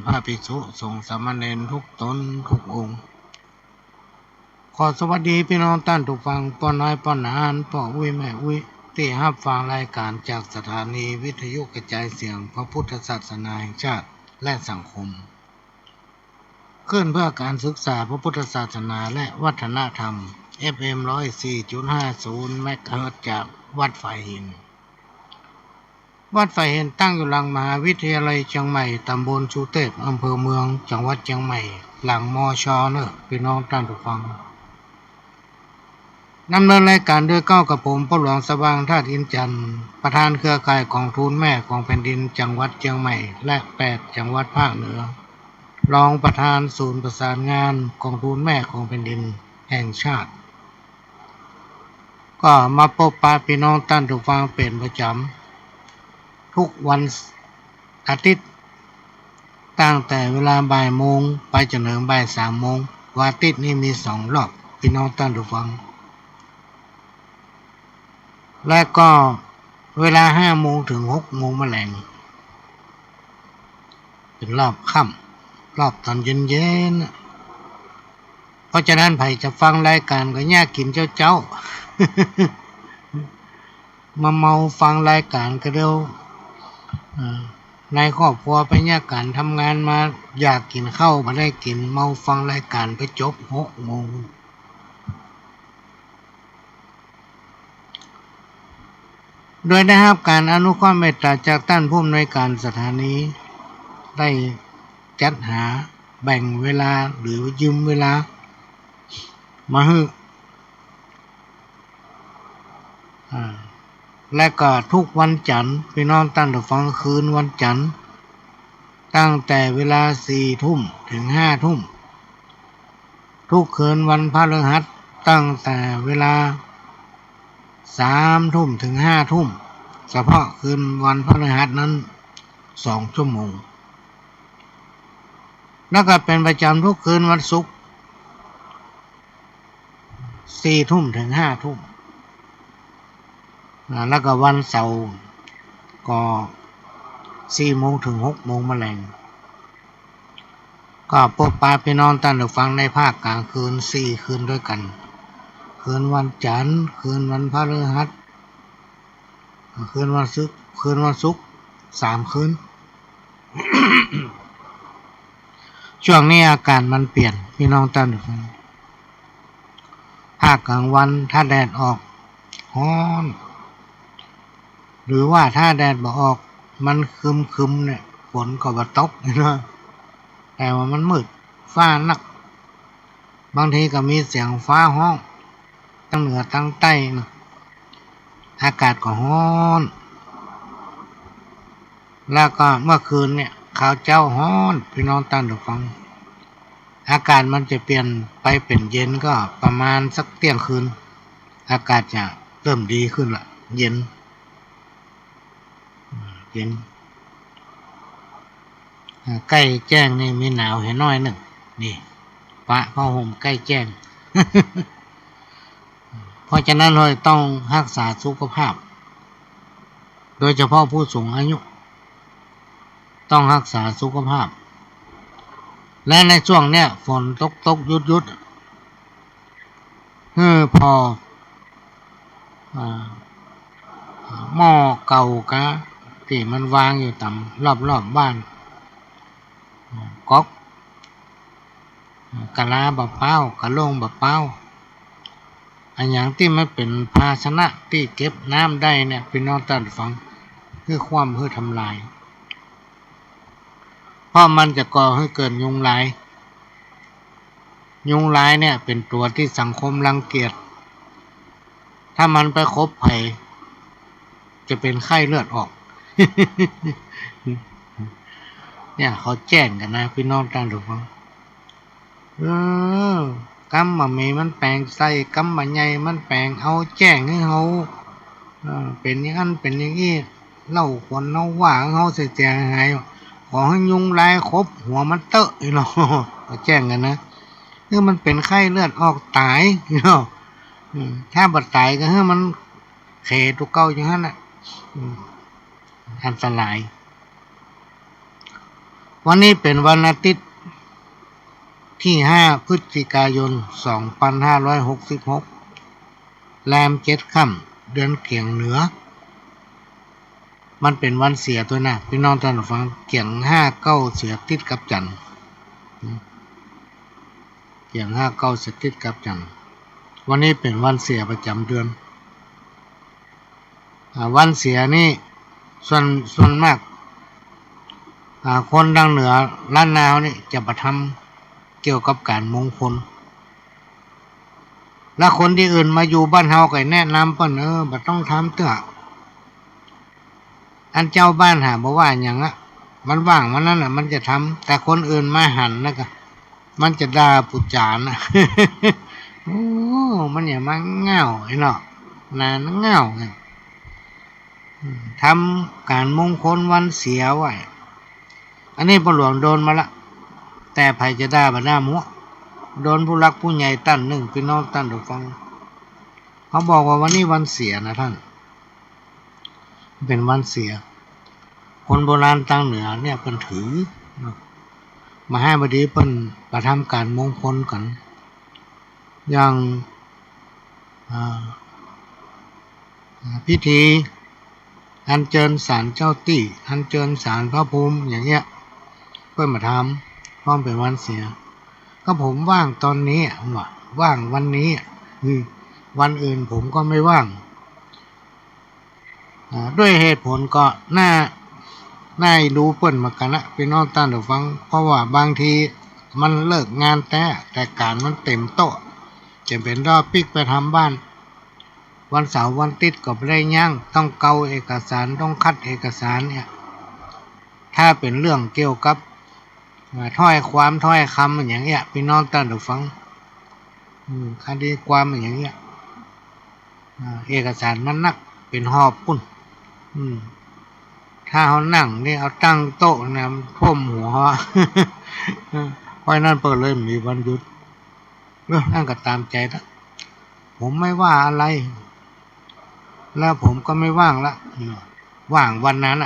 พระภิกษุสงฆ์สามเณรทุกตนทุกองค์ขอสวัสดีพี่น้องท่านทุกฟังป้อนน้อยป้อนนานป้ออุ้ยแม่อุ้ยที่รับฟังรายการจากสถานีวิทยุกระจายเสียงพระพุทธศาสนาแห่งชาติและสังคมขึ้นเพื่อการศึกษาพระพุทธศาสนาและวัฒนธรรม FM 104.50 เมกะเฮิรตซ์จากวัดฝ่ายหินวัดฝ่ายหินตั้งอยู่หลังมหาวิทยาลัยเชียงใหม่ตำบลชูเทพอำเภอเมืองจังหวัดเชียงใหม่หลังมช.เนอะพี่น้องท่านผู้ฟังดำเนินรายการโดยกับผมพ่อหลวงสว่างธาตุอินจันทร์ประธานเครือข่ายของทูลแม่ของแผ่นดินจังหวัดเชียงใหม่และ8จังหวัดภาคเหนือรองประธานศูนย์ประสานงานของทูลแม่ของแผ่นดินแห่งชาติก็มาพบปะพี่น้องท่านผู้ฟังเป็นประจำทุกวันอาทิตย์ตั้งแต่เวลาบ่ายโมงไปจนถึงบ่าย3 โมงวันอาทิตย์นี้มี2 รอบพี่น้องท่านผู้ฟังและก็เวลา5 โมงถึง6 โมงแมลงเป็นรอบค่ำรอบตอนเย็นๆเพราะฉะนั้นใครจะฟังรายการก็ยากกินเจ้ามาเมาฟังรายการก็เร็วในครอบครัวไปยากการทำงานมาอยากกินข้าวมาได้กินเมาฟังรายการไปจบ6 โมงโดยได้รับการอนุเคราะห์เมตตาจากท่านผู้อำนวยการสถานีได้จัดหาแบ่งเวลาหรือยืมเวลามาให้และก็ทุกวันจันทร์พี่น้องท่านผู้ฟังคืนวันจันทร์ตั้งแต่เวลา4 ทุ่มถึง5 ทุ่มทุกคืนวันพฤหัสตั้งแต่เวลา3 ทุ่มถึง5 ทุ่มเฉพาะคืนวันพฤหัสนั้น2 ชั่วโมงแล้วก็เป็นประจำทุกคืนวันศุกร์4 ทุ่มถึง5 ทุ่มแล้วก็วันเสาร์ก็4 โมงถึง6 โมงแมลงก็พบปะพี่น้องท่านผู้ฟังในภาคกลางคืน4 คืนด้วยกันคืนวันจันทร์คืนวันพฤหัสคืนวันศุกร์3 คืน ช่วงนี้อากาศมันเปลี่ยนพี่น้องท่านผู้ฟังภาคกลางวันถ้าแดดออกร้อนหรือว่าถ้าแดดบ่ออกมันคึมเนี่ยฝนก็บ่ตกนะแต่ว่ามันมืดฟ้านักบางทีก็มีเสียงฟ้าห้องทั้งเหนือทั้งใต้นะอากาศก็ร้อนแล้วก็เมื่อคืนเนี่ยข้าวเจ้าร้อนพี่น้องท่านผู้ฟังอากาศมันจะเปลี่ยนไปเป็นเย็นก็ประมาณสักเที่ยงคืนอากาศจะเริ่มดีขึ้นละเย็นใกล้แจ้งนี่มีหนาวเห็นน้อยหนึ่งนี่ปะผ้าห่มใกล้แจ้ง เพราะฉะนั้นเราต้องรักษาสุขภาพโดยเฉพาะผู้สูงอายุต้องรักษาสุขภาพและในช่วงเนี้ยฝนตกหยุดพอหม้อเก่ากะที่มันวางอยู่ต่ำรอบบ้านก๊อกกะลาบะเป้ากะโลงบะเป้าอันอย่างที่มันเป็นภาชนะที่เก็บน้ำได้เนี่ยพี่น้องท่านฟังคือความเพื่อทำลายเพราะมันจะก่อให้เกิดยุงลายเนี่ยเป็นตัวที่สังคมรังเกียจถ้ามันไปคบไผ่จะเป็นไข้เลือดออก เนี่ยเขาแจ้งกันนะพี่น้องท่านผู้ฟังกำมาเมมันแปลงใส่กำมาใหญ่มันแปลงเอาแจ้งให้เขาเป็นอย่างนั้นเป็นอย่างนี้เล่าคนเล่าว่าเขาเสียใจหายขอให้ยุงลายครบหัวมันเตอะอีเนาะเขาแจ้งกันนะมันเป็นไข้เลือดออกตายอีเนาะถ้าบัดตายก็ให้มันเขตุเก่าอย่างนั้นน่ะอันตราย วันนี้เป็นวันอาทิตย์ที่5พฤศจิกายน2566แรม7ค่ำเดือนเกี่ยงเหนือมันเป็นวันเสียตัวนะพี่น้องท่านฟังเกี่ยง5 9เสียติดกับจันทร์เกี่ยง5 9เสียติดกับจันทร์วันนี้เป็นวันเสียประจำเดือนวันเสียนี่ส่วนมากคนดังเหนือล้านนาวนี่จะประทำเกี่ยวกับการมงคลและคนที่อื่นมาอยู่บ้านเฮาก็แนะนำเพิ่นบ่ต้องทำเตื้ออันเจ้าบ้านหาบ่ว่าหยังมันว่างมันนั่นน่ะมันจะทำแต่คนอื่นมาหันนะก็มันจะด่าปุจจานะ โอ้มันอย่ามาเง่าไอ้เนาะนานเง่าไงทำการมงคลวันเสียไว้อันนี้พ่อหลวงโดนมาละแต่ไผจะด่าบ่ด่ามัวโดนผู้รักผู้ใหญ่ตั้นหนึ่งพี่น้องตั้นทุกฟังเขาบอกว่าวันนี้วันเสียนะท่านเป็นวันเสียคนโบราณตั้งเหนือเนี่ยเพิ่นถือมาให้บดีเพิ่นประทำการมงคลกันอย่างพิธีอัญเชิญศาลเจ้าตี้อัญเชิญศาลพระภูมิอย่างเงี้ยเพิ่นมาทำพร้อมเป็นวันเสียก็ผมว่างตอนนี้ว่างวันนี้วันอื่นผมก็ไม่ว่างด้วยเหตุผลก็น่าดูเปิ้นมากันนะพี่น้องท่านผู้ฟังเพราะว่าบางทีมันเลิกงานแต่การมันเต็มโต๊ะจะเป็นรอบปิกไปทำบ้านวันเสาร์วันอาทิตย์ก็ไม่ได้ย่างต้องเกาเอกสารต้องคัดเอกสารเนี่ยถ้าเป็นเรื่องเกี่ยวกับถ้อยคำอย่างเงี้ยพี่น้องท่านผู้ฟังคดีความอย่างเงี้ยเอกสารมันนักเป็นหอบปุ่นถ้าเขานั่งนี่เอาตั้งโต๊ะนะท่วมหัวเพราะนั้นเปิดเลยมีวันหยุดนั่งก็ตามใจนะผมไม่ว่าอะไรแล้วผมก็ไม่ว่างละว่างวันนั้น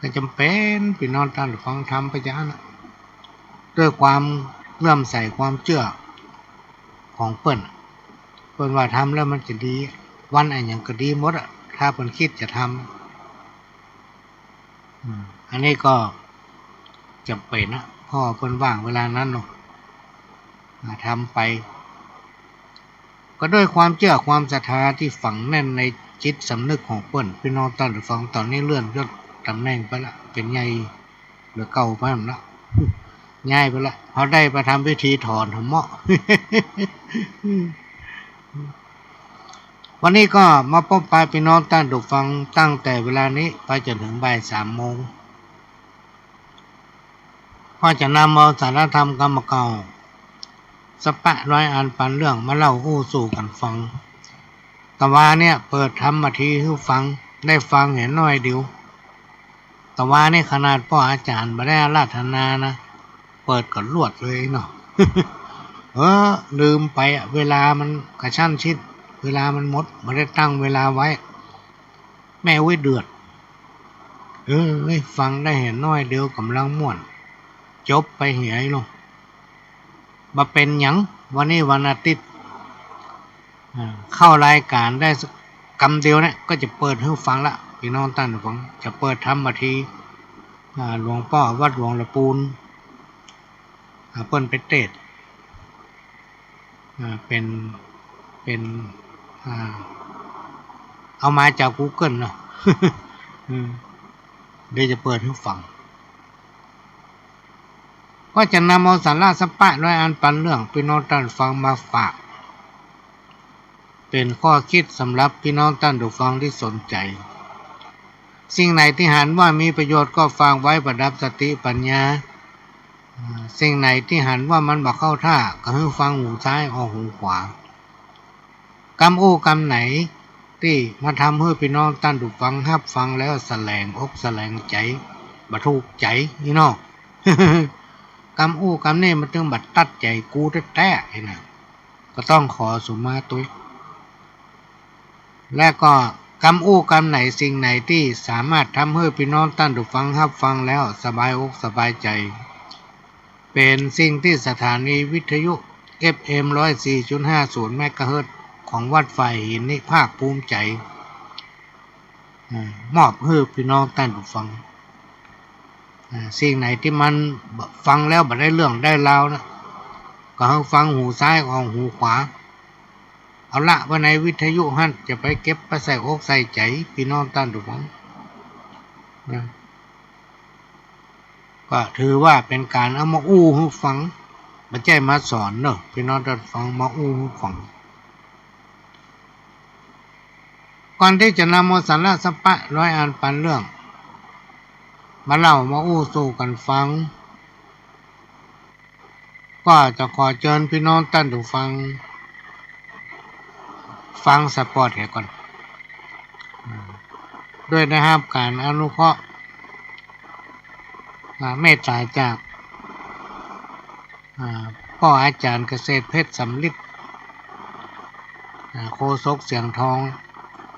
ก็จำเป็นพี่น้องท่านฟังทำไปจ้านะด้วยความเลื่อมใสความเชื่อของเปิ้นว่าทำแล้วมันจะดีวันอะไรอย่างก็ดีหมดถ้าเปิ้นคิดจะทำอันนี้ก็จำเป็นนะพ่อเปิ้นว่างเวลานั้นเนาะทำไปก็ด้วยความเชื่อความศรัทธาที่ฝังแน่นในจิตสำนึกของเปิ้นพี่น้องท่านฟังตอนนี้เลื่อนยศตำแหน่งไปละเป็นใหญ่หรือเก่าไปแล้ว ง่ายไปละเขาได้ไปทำพิธีถอนหัวเมาะ วันนี้ก็มาพบปะพี่น้องท่านผู้ฟังตั้งแต่เวลานี้ไปจนถึงบ่าย 3 โมงก็จะนำเอาสารธรรมกรรมเก่าสปะร้อยอันปันเรื่องมาเล่าอู้สู่กันฟังตะวาเนี่ยเปิดทำมาทีให้ฟังได้ฟังเห็นน้อยเดียวตะวานี่ขนาดพ่ออาจารย์มาได้ราธนานะเปิดก่อนลวดเลยเนาะ ลืมไปเวลามันกระชั้นชิดเวลามันหมดไม่ได้ตั้งเวลาไว้แม่เดือดฟังได้เห็นน้อยเดียวกำลังม่วนจบไปเหี่ยลงมาเป็นหยังวันนี้วันอาทิตย์เข้ารายการได้กำเดียวเนี่ยก็จะเปิดให้ฟังละพี่น้องท่านผู้ฟังจะเปิดทำมาทีหลวงพ่อวัดหลวงละปูนเปิ้นไปเทศเป็นเอามาจาก Google เนาะ เดี๋ยวจะเปิดให้ฟังก็จะนำเอาสาระสปะด้วยอันปันเรื่องพี่น้องท่านฟังมาฝากเป็นข้อคิดสำหรับพี่น้องท่านผู้ฟังที่สนใจสิ่งไหนที่หันว่ามีประโยชน์ก็ฟังไว้ประดับสติปัญญาสิ่งไหนที่หันว่ามันบ่เข้าท่าก็ให้ฟังหูซ้ายออกหูขวากรรมกรรมไหนที่มาทำให้พี่น้องท่านผู้ฟังรับฟังแล้วแสลงอกแสลงใจบ่ถูกใจนี่เนาะ กรรมกรรมนี่มันถึงบัดตัดใจกูแท้ๆนะก็ต้องขอสุมาตุและก็ กำอู้กำไหนสิ่งไหนที่สามารถทำให้พี่น้องท่านผู้ฟังรับฟังแล้วสบายอกสบายใจเป็นสิ่งที่สถานีวิทยุ FM 104.50 เมกะเฮิรตซ์ของวัดไฟหินนี่ภาคภูมิใจมอบให้พี่น้องท่านผู้ฟังสิ่งไหนที่มันฟังแล้วบ่ได้เรื่องได้ราวนะก็ให้ฟังหูซ้ายของหูขวาเอาละว่าในวิทยุหันจะไปเก็บไปใส่อกใส่ใจพี่น้องท่านผู้ฟังนะก็ถือว่าเป็นการเอามาอู้ให้ฟังไม่ใช่มาสอนเนอะพี่น้องท่านฟังมาอู้ให้ฟังก่อนที่จะนำเอาสาระสัพพะร้อยอันปันเรื่องมาเล่ามาอู้สู่กันฟังก็จะขอเชิญพี่น้องท่านผู้ฟังสปอร์ตเหตุก่อนด้วยนะครับการอนุเคราะห์เมตตาจากพ่ออาจารย์เกษตรเพชรสำลิดโฆษกเสียงทอง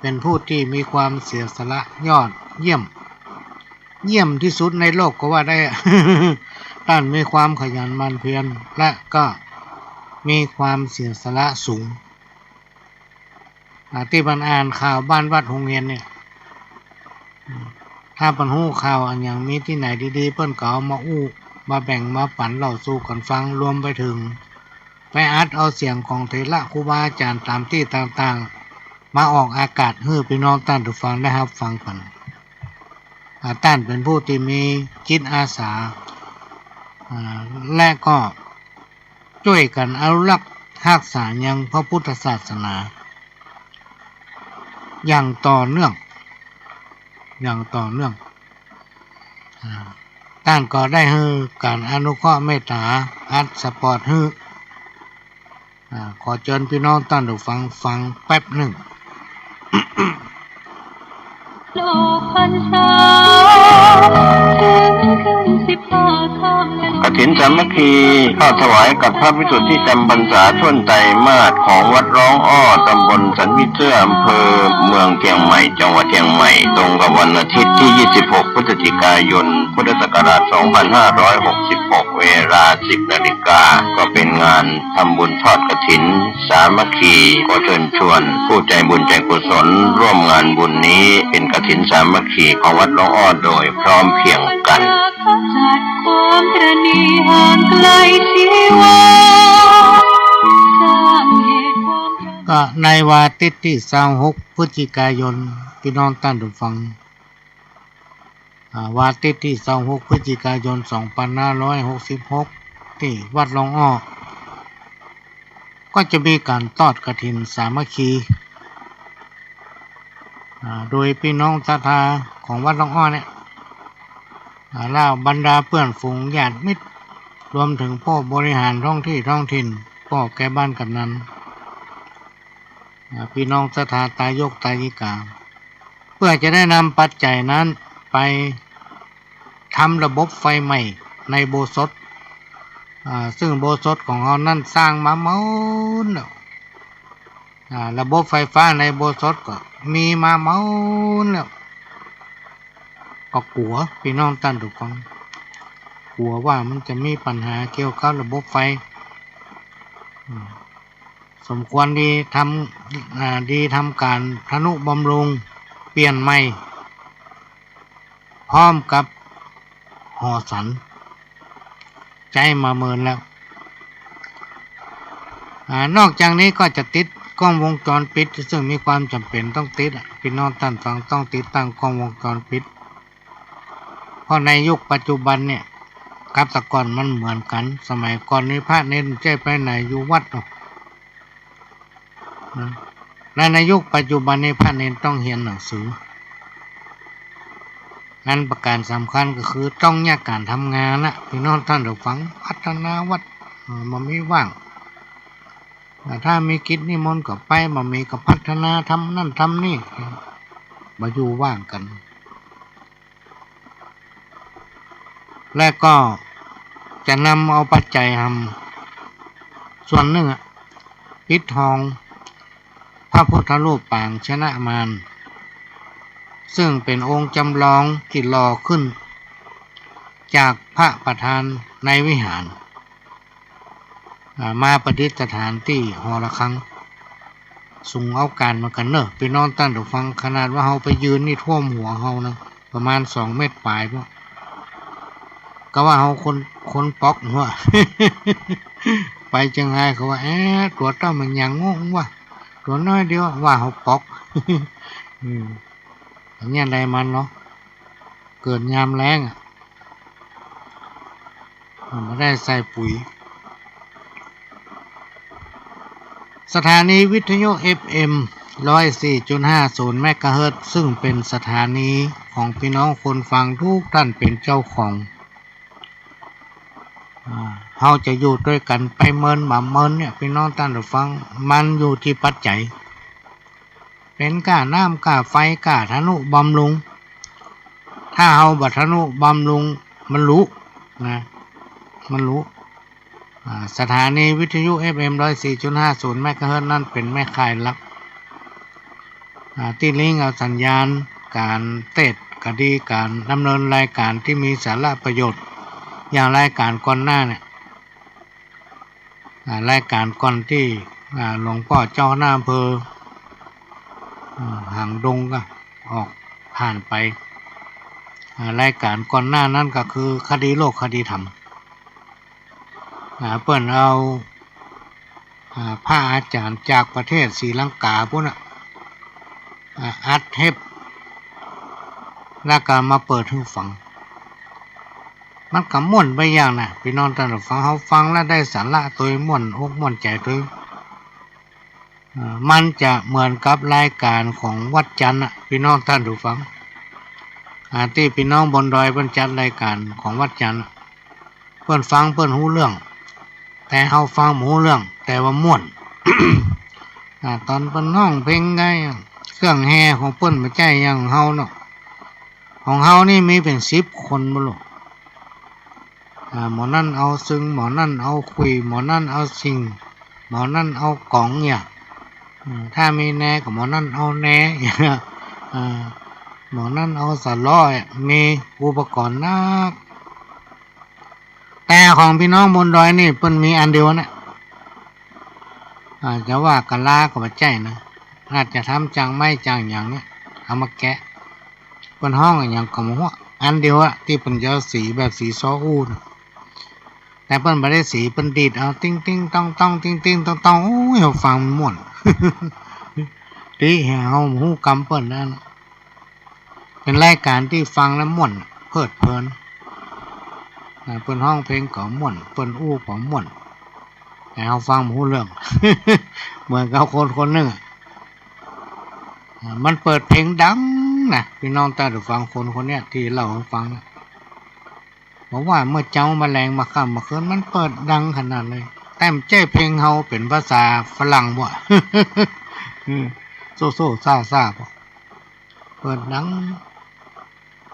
เป็นผู้ที่มีความเสียสละยอดเยี่ยมที่สุดในโลกก็ว่าได้ ท่านมีความขยันหมั่นเพียรและก็มีความเสียสละสูงที่บันอ่านข่าวบ้านวัดโรงเรียนเนี่ยถ้าปันหู้ข่าวอันอย่างมีที่ไหนดีๆเปิ้นก็เอามาอู้มาแบ่งมาปั่นเล่าสู่กันฟังรวมไปถึงไปอัดเอาเสียงของเถระครูบาอาจารย์ตามที่ต่างๆมาออกอากาศให้พี่น้องท่านผู้ฟังได้รับฟังกันท่านเป็นผู้ที่มีจิตอาสาและก็ช่วยกันอนุรักษ์รักษายังพระพุทธศาสนาอย่างต่อเนื่องท่านก็ได้ให้การอนุเคราะห์เมตตาอัดสปอร์ตให้ขอเชิญพี่น้องท่านผู้ฟังแป๊บหนึ่ง โลกพรรษาถึงขึ้น15 ค่ำกฐินสามัคคีเข้าถวายกับพระภิกษุที่จำพรรษาท่วนไตรมาสของวัดร้องอ้อตำบลสันวิเชื่ออำเภอเมืองเชียงใหม่จังหวัดเชียงใหม่ตรงกับวันอาทิตย์ที่26พฤศจิกายนพุทธศักราช2566เวลา 10 นาฬิกาก็เป็นงานทำบุญทอดกฐินสามัคคีขอเชิญชวนผู้ใจบุญใจกุศลร่วมงานบุญนี้เป็นกฐินสามัคคีของวัดร้องอ้อโดยพร้อมเพรียงกันจัดความตรณีห่างไกลชีวาสร้างเหตุความก็ในวันอาทิตย์ที่26พฤศจิกายนพี่น้องท่านผู้ฟังวันอาทิตย์ที่26พฤศจิกายน2566ที่วัดร้องอ้อก็จะมีการทอดกฐินสามัคคีโดยพี่น้องศรัทธาของวัดร้องอ้อเนี่ยแล้วบรรดาเพื่อนฝูงญาติมิตรรวมถึงผู้บริหารท้องถิ่นพ่อแก่บ้านกำนันพี่น้องศรัทธาตายกตายิกาเพื่อจะได้นำปัจจัยนั้นไปทำระบบไฟใหม่ในโบสถ์ซึ่งโบสถ์ของเรานั้นสร้างมาเมื่อระบบไฟฟ้าในโบสถ์ก็มีมาเมื่อแล้วก็กลัวพี่น้องท่านทุกคนกลัวว่ามันจะมีปัญหาเกี่ยวกับระบบไฟสมควรดีทำการทนุบำรุงเปลี่ยนใหม่พร้อมกับหอสันใจมาเมินแล้วนอกจากนี้ก็จะติดกล้องวงจรปิดซึ่งมีความจำเป็นต้องติดพี่น้องท่านฟังต้องติดตั้งกล้องวงจรปิดเพราะในยุคปัจจุบันเนี่ยกับแต่ก่อนมันเหมือนกันสมัยก่อนนี้พระเน้นใจไปไหนอยู่วัดและในยุคปัจจุบันนี้พระเน้นต้องเรียนหนังสืองั้นประการสำคัญก็คือต้องแยกการทำงานนะพี่น้องท่านผู้ฟังพัฒนาวัดมันไม่ว่างถ้ามีกิจนิมนต์ก็ไปมันมีก็พัฒนาทำนั่นทำนี่มาอยู่ว่างกันและก็จะนำเอาปัจจัยทำส่วนหนึ่งปิดทองพระพุทธรูปปางชนะมาร ซึ่งเป็นองค์จำลองที่หล่อขึ้นจากพระประธานในวิหารมาประดิษฐานที่หอระฆังสูงเอาการมากันเนอะไปนอนตั้งแต่ฟังขนาดว่าเฮาไปยืนนี่ท่วมหัวเฮานะประมาณ2 เมตรปลายพวกก็ว่าเฮาคนป๊อกหัว ไปจังไงเขาว่าตัวเต้ามันยังงงว่ะตัวน้อยเดียวว่าเฮาป๊อกอย่างเงี้ยอะไรมันเนาะเกิดยามแล้งไม่ได้ใส่ปุ๋ยสถานีวิทยุ FM 104.50 เมกะเฮิรตซ์ซึ่งเป็นสถานีของพี่น้องคนฟังทุกท่านเป็นเจ้าของเฮาจะอยู่ด้วยกันไปเมินบ่เมินเนี่ยพี่น้องท่านฟังมันอยู่ที่ปัจจัยเป็นก้าน้ำก้าไฟก้าธนุบำรุงถ้าเฮาบ่ธนุบำรุงมันรู้นะมันรู้สถานีวิทยุ FM 104.50 เมกะเฮิรตซ์นั่นเป็นแม่ข่ายหลักที่ลิงก์เอาสัญญาณการเทศคดีการดำเนินรายการที่มีสาระประโยชน์อย่างรายการก่อนหน้าเนี่ยรายการก่อนที่หลวงพ่อเจ้าหน้าอำเภอหางดงก็ออกผ่านไปรายการก่อนหน้านั้นก็คือคดีโลกคดีธรรมเปิ้นเอาพระอาจารย์จากประเทศศรีลังกาพวกน่ะอัดเทปแล้วก็มาเปิดให้ฟังมันก็ม่วนไปอย่างน่ะพี่น้องท่านฟังเฮาฟังแล้วได้สาระตัวม่วนอกม่วนใจตัวมันจะเหมือนกับรายการของวัดจันทร์พี่น้องท่านฟังที่พี่น้องบนดอยเพิ่นจัดรายการของวัดจันทร์เพิ่นฟังเพิ่นรู้เรื่องแต่เฮาฟังบ่รู้เรื่องแต่ว่าม่วน ตอนเพิ่นร้องเพลงไงเครื่องแห่ของเพิ่นบ่ใช่อย่างเฮาเนาะของเฮานี่มีเป็น10 คนบ่ลูกหมอนั่นเอาซึ้งหมอนั่นเอาคุยหมอนั่นเอาสิงหมอนั่นเอากล่องเนี่ยถ้ามีแหน่ก็หมอนั่นเอาแหน่หมอนั่นเอาสะล้อมีอุปกรณ์นักแต่ของพี่น้องบนดอยนี่เพิ่นมีอันเดียวนะจะว่ากะลาก็บ่ใช่นะอาจจะทำจังไม่จังอย่างเนี้ยเอามาแกะเพิ่นห้องอย่างก็บ่ฮู้อันเดียวที่เพิ่นจะสีแบบสีซออูนแต่เพิ่นบ่ได้สีเพิ่นดีดเอาติ้งติ้งต้องต้องติ้งติ้งต้องต้องโอ้ยเฮาฟังม่วน ดีเฮาฮู้กำเพิ่นนั่นเป็นรายการที่ฟังแล้วม่วนเพลิดเพลินเพิ่นห้องเพลงก็ม่วนเพิ่นอู้ก็ม่วนแต่เฮาฟังบ่ฮู้เรื่อง เหมือนกับคนนึงมันเปิดเพลงดังนะพี่น้องตาฟังคนเนี้ยที่เล่าให้ฟังบอกว่าเมื่อเจ้าแมลงมาค่ำมาคืนมันเปิดดังขนาดเลยแต่มเจ้เพลงเฮาเป็นภาษาฝรั่งบ่ โซ่ซ่าบ่เปิดดัง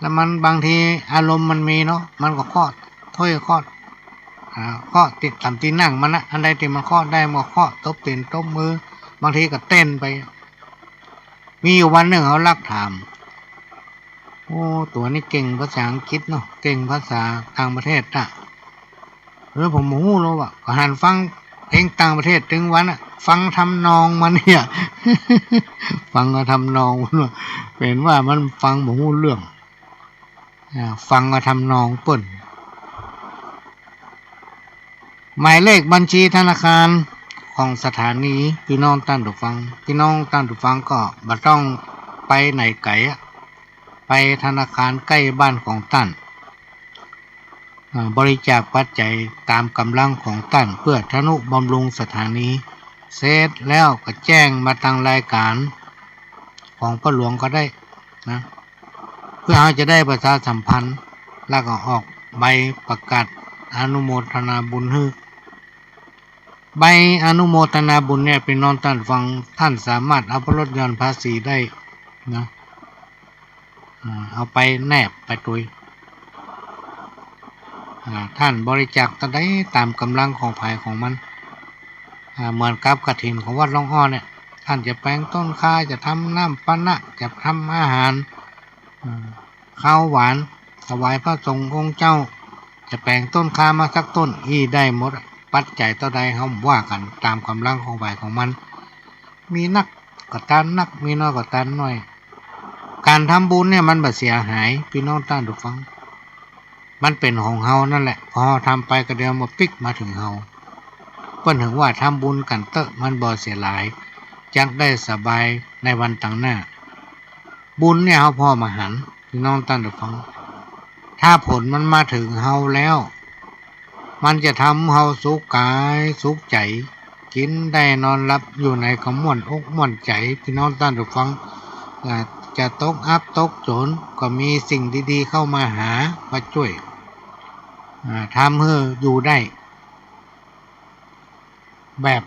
แล้วมันบางทีอารมณ์มันมีเนาะมันก็เคาะถ้อยเคาะติดตามที่นั่งมันนะอันใดที่มันเคาะได้มันเคาะตบตีนตบมือบางทีก็เต้นไปมีอยู่วันหนึ่งเขาลักถามโอ้ตัวนี้เก่งภาษาอังกฤษเนาะเก่งภาษาต่างประเทศน่ะผมโมโหแล้วว่ะก็หันฟังเพลงต่างประเทศถึงวันฟังทำนองมันเนี่ย ฟังก็ทำนองมันเป็นว่ามันฟังโมโหเรื่องฟังก็ทำนองเปิ่นหมายเลขบัญชีธนาคารของสถานีพี่น้องท่านผู้ฟังพี่น้องท่านผู้ฟังก็บ่ต้องไปไหนไกลไปธนาคารใกล้บ้านของท่านบริจาคปัจจัยตามกำลังของท่านเพื่อทนุบำรุงสถานีเสร็จแล้วก็แจ้งมาทางรายการของพ่อหลวงก็ได้นะเพื่อเราจะได้ประชาสัมพันธ์แล้วก็ออกใบประกาศอนุโมทนาบุญให้ใบอนุโมทนาบุญเนี่ยเป็นนอนท่านฟังท่านสามารถเอาไปลดหย่อนภาษีได้นะเอาไปแนบไปตุยท่านบริจาคตะได้ตามกำลังของภายของมันเหมือนกับกฐินของวัดหลวงอ้อเนี่ยท่านจะแปลงต้นข้าจะทำน้ำปะนะจะทำอาหาร ข้าวหวานถวายพระสงฆ์องค์เจ้าจะแปลงต้นคามาสักต้นอีได้หมดปัจจัยต่อใดเฮาว่ากันตามกำลังของฝ่ายของมันมีนักก็ตันนักมีน้อยก็ตันน้อยการทำบุญเนี่ยมันบ่เสียหายพี่น้องท่านผู้ฟังมันเป็นของเฮานั่นแหละพอทำไปก็เดี๋ยวมาปิกมาถึงเฮาเพิ่นถึงว่าทำบุญกันเตอะมันบ่เสียหลายจักได้สบายในวันต่างหน้าบุญเนี่ยเฮาพอมาหันพี่น้องท่านผู้ฟังถ้าผลมันมาถึงเฮาแล้วมันจะทำเฮาสุขกายสุขใจกินได้นอนหลับอยู่ในกำม่วนอกม่วนใจพี่น้องท่านผู้ฟังจะตกอับตกโจรก็มีสิ่งดีๆเข้ามาหามาช่วยทำให้อยู่ได้แบบ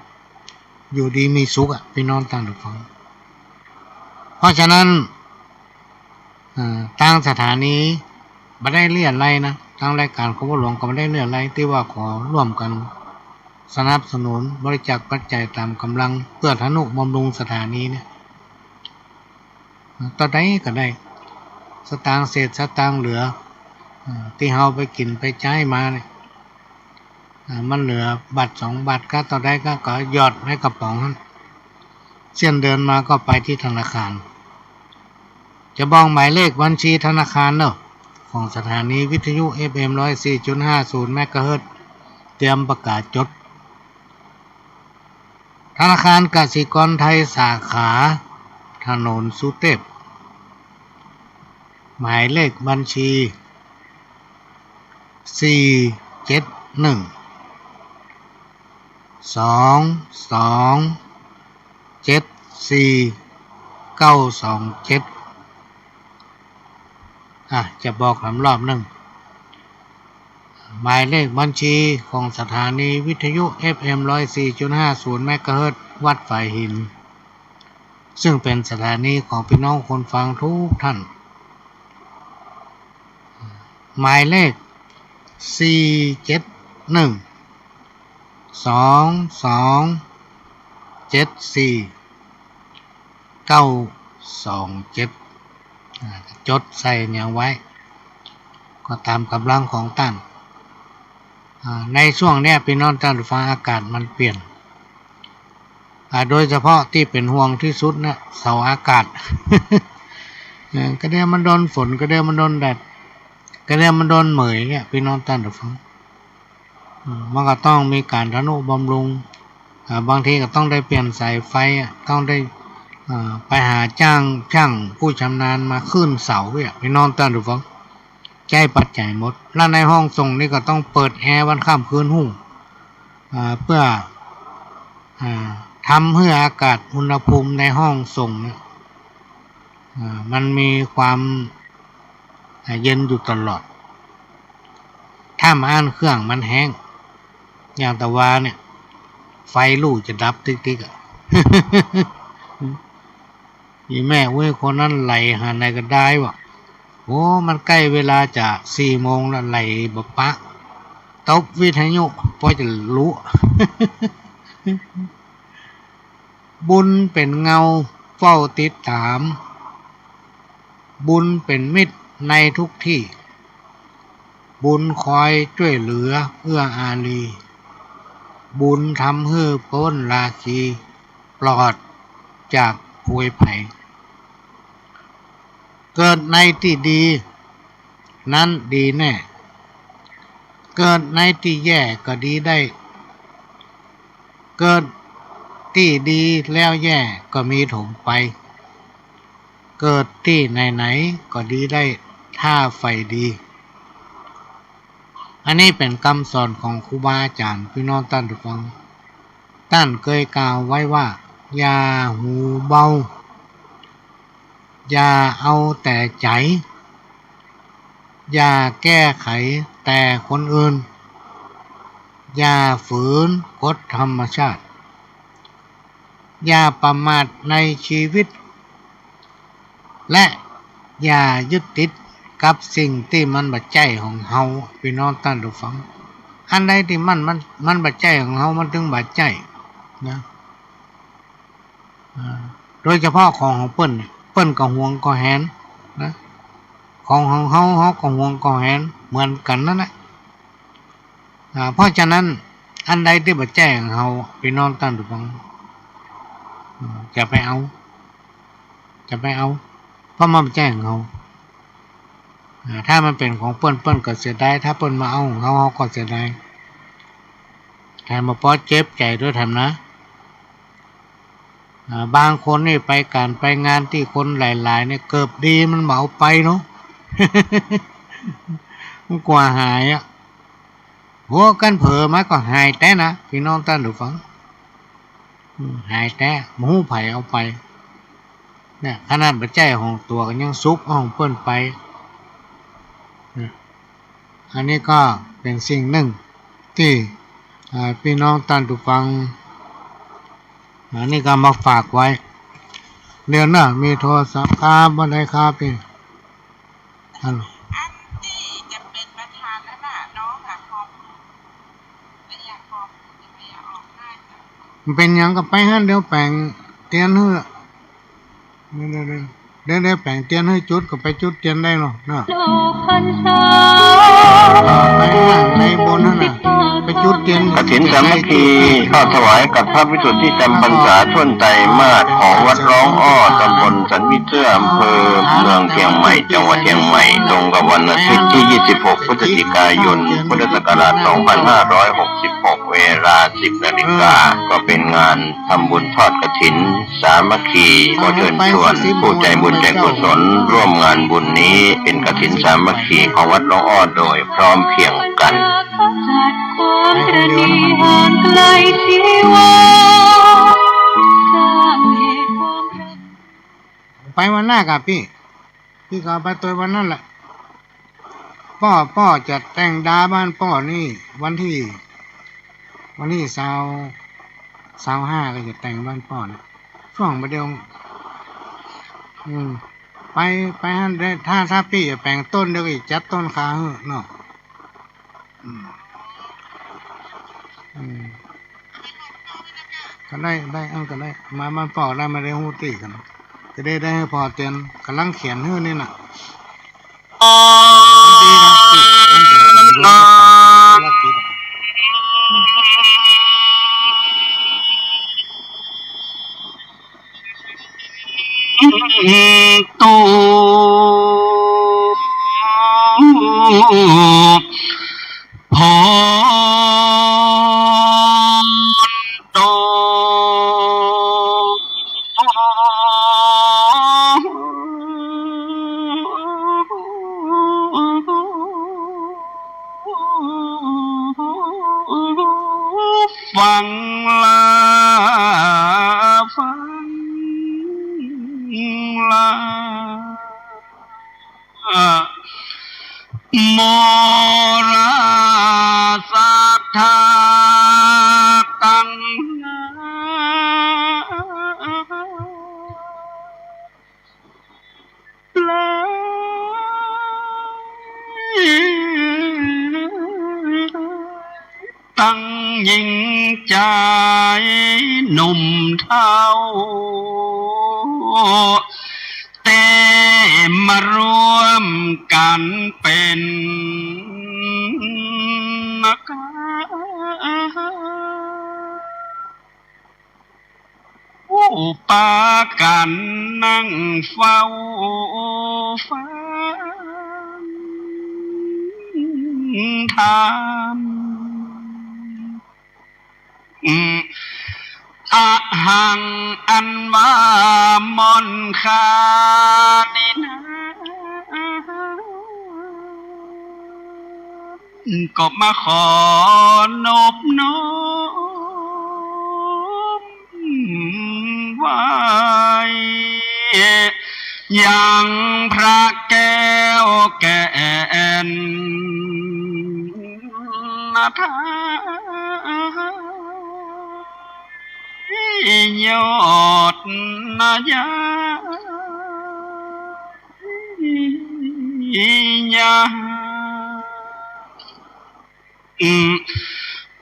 อยู่ดีมีสุขพี่น้องท่านผู้ฟังเพราะฉะนั้นทางสถานีไม่ได้เลี่ยนไรนะทางรายการของหลวงก็ไม่ได้เลี่ยนไรที่ว่าขอร่วมกันสนับสนุนบริจาคปัจจัยตามกำลังเพื่อทนุบำรุงสถานีเนี่ยต่อใดก็ได้สตางค์เศษสตางค์เหลือที่เฮาไปกินไปใช้มาเนี่ยมันเหลือบัตร2 บาทก็ต่อใดก็หยอดในกระป๋องนั้นเส้นเดินมาก็ไปที่ธนาคารจะบอกหมายเลขบัญชีธนาคารเนอะของสถานีวิทยุ FM 104.50 เมกะเฮิรตซ์เตรียมประกาศจดธนาคารกสิกรไทยสาขาถนนสุเทพหมายเลขบัญชี471 2274 927จะบอกรอบหนึ่งหมายเลขบัญชีของสถานีวิทยุ FM 104.50 เมกะเฮิรตซ์วัดฝ่ายหินซึ่งเป็นสถานีของพี่น้องคนฟังทุกท่านหมายเลข471 2274 927จดใส่เนี่ยไว้ก็ตามกำลังของท่านในช่วงนี้พี่น้องท่านฟังอากาศมันเปลี่ยนโดยเฉพาะที่เป็นห่วงที่สุดนะเสาอากาศ ก็เดี๋ยวมันโดนฝนก็เดี๋ยวมันโดนแดดก็เดี๋ยวมันโดนเหมยเนี่ยพี่น้องท่านฟังมันก็ต้องมีการทนุบำรุงบางทีก็ต้องได้เปลี่ยนสายไฟต้องได้ไปหาจ้างช่างผู้ชำนาญมาขึ้นเสาเนี่ยพี่น้องท่านฟังใจปัจจัยหมดแล้วในห้องส่งนี่ก็ต้องเปิดแอร์วันค่ำคืนหุ่งเพื่อทำให้อากาศอุณหภูมิในห้องส่งเนี่ยมันมีความเย็นอยู่ตลอดถ้าม่านเครื่องมันแห้งอย่างตะวาเนี่ยไฟลู่จะดับติ๊กๆอีแม่เว้ยคนนั้นไหลหาไหนก็ได้วะโอ้มันใกล้เวลาจะ4 โมงแล้วไหลบปะตบวิทยุพอจะรู้ บุญเป็นเงาเฝ้าติดตามบุญเป็นมิตรในทุกที่บุญคอยช่วยเหลือเอื้ออารีบุญทำให้พ้นราคีปลอดจากภัยภัยเกิดในที่ดีนั้นดีแน่เกิดในที่แย่ก็ดีได้เกิดที่ดีแล้วแย่ก็มีถมไปเกิดที่ไหนๆก็ดีได้ถ้าไฟดีอันนี้เป็นคำสอนของครูบาอาจารย์พี่น้องท่านทุกคนท่านเคยกล่าวไว้ว่าอย่าหูเบาอย่าเอาแต่ใจอย่าแก้ไขแต่คนอื่นอย่าฝืนกฎธรรมชาติอย่าประมาทในชีวิตและอย่ายึดติดกับสิ่งที่มันบัดใจของเฮาพี่น้องท่านผู้ฟังอันใดที่มันบัดใจของเฮามันถึงบัดใจนะโดยเฉพาะของเปิ้นก็ห่วงก็แหนนะ ของเฮาก็ห่วงก็แหนเหมือนกันนั่นแหละเพราะฉะนั้นอันใดที่บ่แจ้งเฮาพี่น้องท่านผู้ฟังจะไปเอาเพราะมันบ่แจ้งเฮาถ้ามันเป็นของเปิ้นก็เสียดายถ้าเปิ้นมาเอาของเฮาก็เสียดายแถมมาพอเจ็บใจด้วยทำนะบางคนนี่ไปการไปงานที่คนหลายๆเนี่ยเกือบดีมันเหมาไปเนาะ มันกว่าหายหัวกันเผลอมาก็หายแต่นะพี่น้องท่านผู้ฟังหายแต่หมูไผ่เอาไปเนี่ยขนาดปัจจัยของตัวก็ยังซุปเอาของเปิ้นไปอันนี้ก็เป็นสิ่งหนึ่งที่พี่น้องท่านผู้ฟังอันนี้ก็มาฝากไว้เดี๋ยวนะมีโทรศัพท์ครับบ่ได้ครับพี่ฮัลโหลอันที่จะเป็นประธานนั่นน่ะน้องอะคอมไม่อยากคอมจะไม่อยากออกหน้าจ้ะมันเป็นหยังก็ไปหั่นเดี๋ยวแปลงเตียนเฮ้อเดี๋ยวแปลงเตียนให้จุดก็ไปจุดเตียนได้เนาะไปนั่งในบนนั่นน่ะไปจุดเตียนกฐินสามัคคีเข้าถวายกับพระวิสุทธิจำพรรษาช่วงไตรมาสของวัดร้องอ้อตำบลสันวิเชื่ออำเภอเมืองเชียงใหม่จังหวัดเชียงใหม่ตรงกับวันอาทิตย์ที่ 26 พฤศจิกายน พุทธศักราช 2566 เวลา 10 นาฬิกาก็เป็นงานทำบุญทอดกฐินสามัคคีขอเชิญชวนผู้ใจบุญใจกุศลร่วมงานบุญนี้เป็นกฐินสามัคคีของวัดร้องอ้อโดยพร้อมเพรียงกันไปวันหน้ากับพี่ก็ไปตัววันนั้นแหละพ่อจะแต่งดาบ้านพ่อนี่วันที่25ก็จะแต่งบ้านพ่อนะช่วงประเดี๋ยวไปฮั่นได้ถ้าพี่จะแปลงต้นเดี๋ยวอีกจัดต้นขาเนาะก็ได้เอาก็ได้มาบ้านพ่อได้มาได้ฮู้ตีกันจะได้ให้พ่อเตียนกำลังเขียนฮื้อนี่น่ะดีนะพี่มันจะเป็นเรื่องลักกี้ตูพอโตฟังลาฟังลามราสัทธาตังตั้งยิ่งใจหนุ่มเท่าแต่มารวมกันเป็นนักปากันนั่งเฝ้าฟังธรรมอะหังอันว่ามนคานินะก็มาขอนบน้อมไว้อย่างพระแก้วแก่นนาทายอดนายา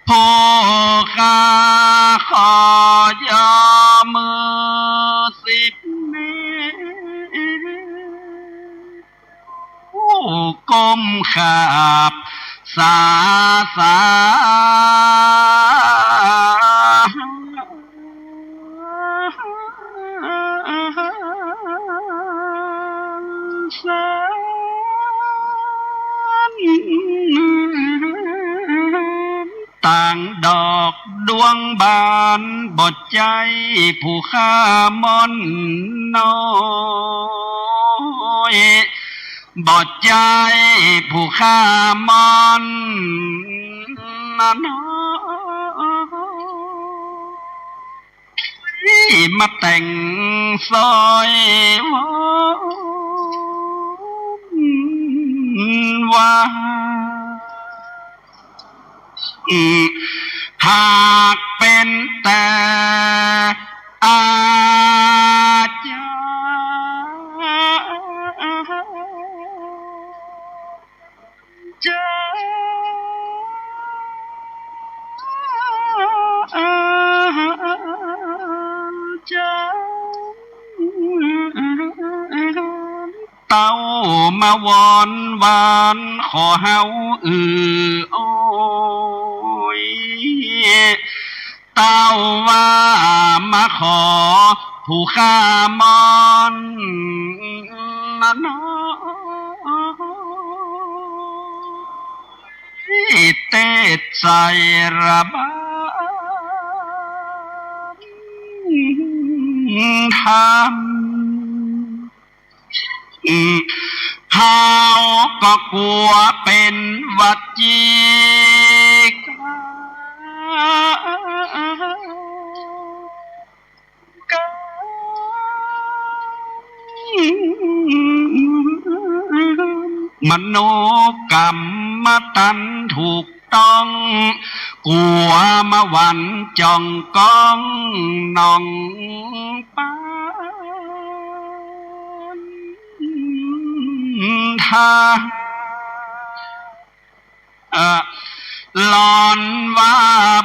พ่อข้าขอยอมือสิบนิ้ว ขาบสาสาต่างดอกดวงบานบดใจผู้ข้ามอนน้อยบดใจผู้ข้ามอนน้อยมาแต่งซอยวอนว่าหากเป็นแต่อาจเต้ามาวอนวานขอเฮาโอ้ยเต้าว่ามาขอผู้ข้ามอนน้อยเตดใส่ระบำทำเขาก็กลัวเป็นวัดจีกมโนกรรมตันถูกต้องกลัวมาวันจ้องก้องนองป้าท่าหลอนว่า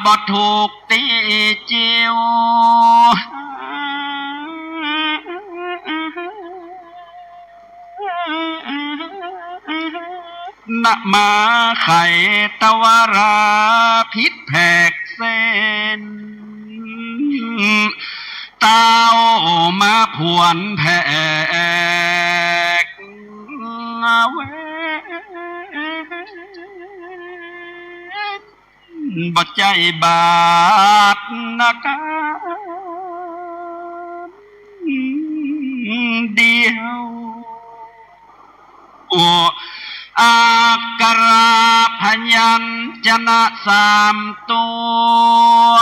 บ่ถูกตีจิวนะมาไข่ตะวาราพิษแผกเส้นเต้ามาผวนแผกเวบ่ใจบาดนักเดียวโออากราพยัญชนะสามตัว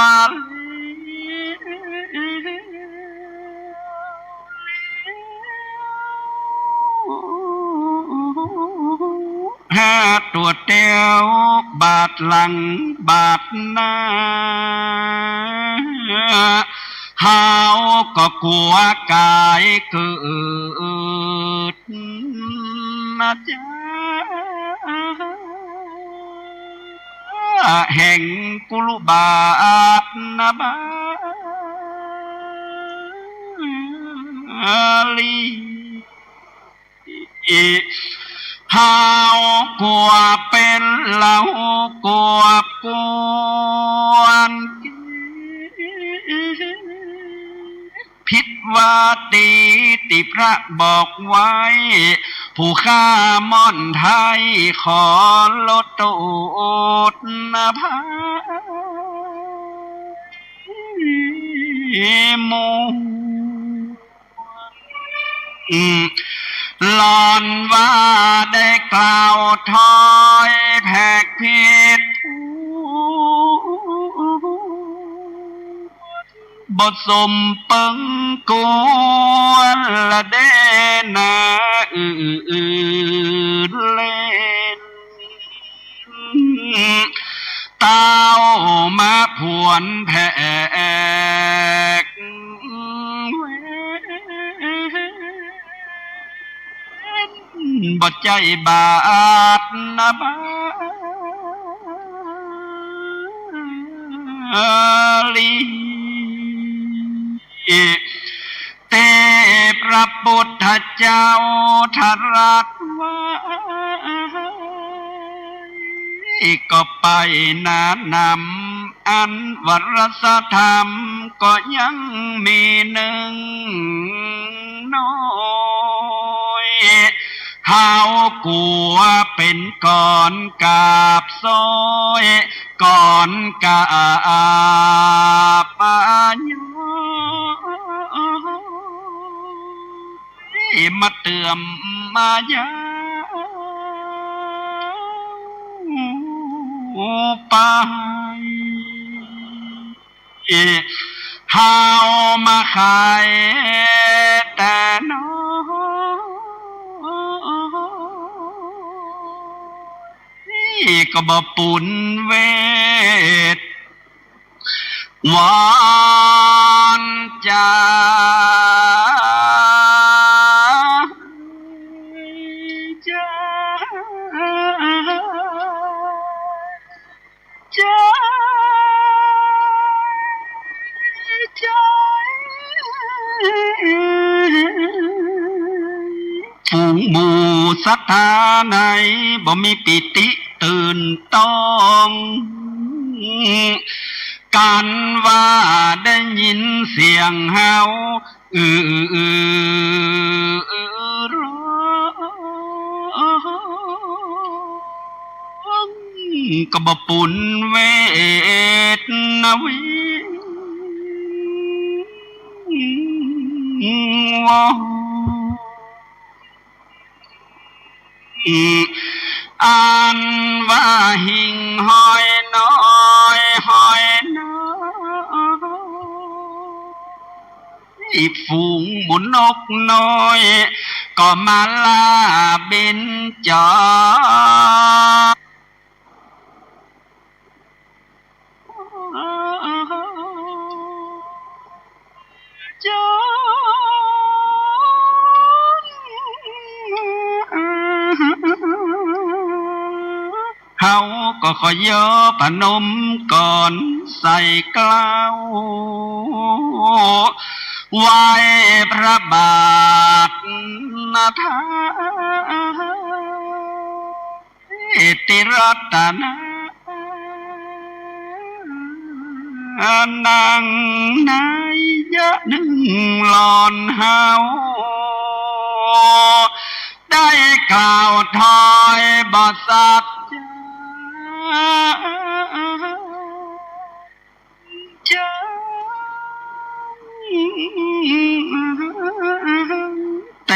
ตัวเตียวบาดหลังบาดหน้าหาวก็กลัวกายเกิดนะจ๊ะแห่งกุลบาทนะบาลีหาวกลัวเป็นเหล่ากลัวกวนพิษว่าตีติพระบอกไว้ผู้ฆ่ามอนไทยขอลดโทษนะพาโมหลอนว่าได้กล่าวถอยแผกผิดบทสมปึงกวนละเดนาเล่นเต้ามาผวนแผกบ่ใจบาดนะบาลีเตพระพุทธเจ้าทรักไว้ ก็ไปนานำอันวรสธรรมก็ยังมีหนึ่งน้อยเฮากลัวเป็นก่อนกาบซอยก่อนกาบมาโยมาเตื่อมมายาไปเฮามาขายแต่น้อยก็บ่ปุ่นเวทวอนจ้าจ้าจ้าจ้าฝูงหมู่ศรัทธาในบ่มีปิติตื่นต้องการว่าได้ยินเสียงเฮาร้องก็บ่ปุ่นเวทนาวิวอันว่าหิ่งห้อยน้อยห้อยน้อยฝูงหมุนนกน้อยก็มาลาบินจอจอเฮาก็ขอยอปนมก่อนใส่กล้าวไหว้พระบาทนาทาติรัตนานังนายยะหนึ่งหลอนเฮาได้กล่าวถอยบทสัจจะเท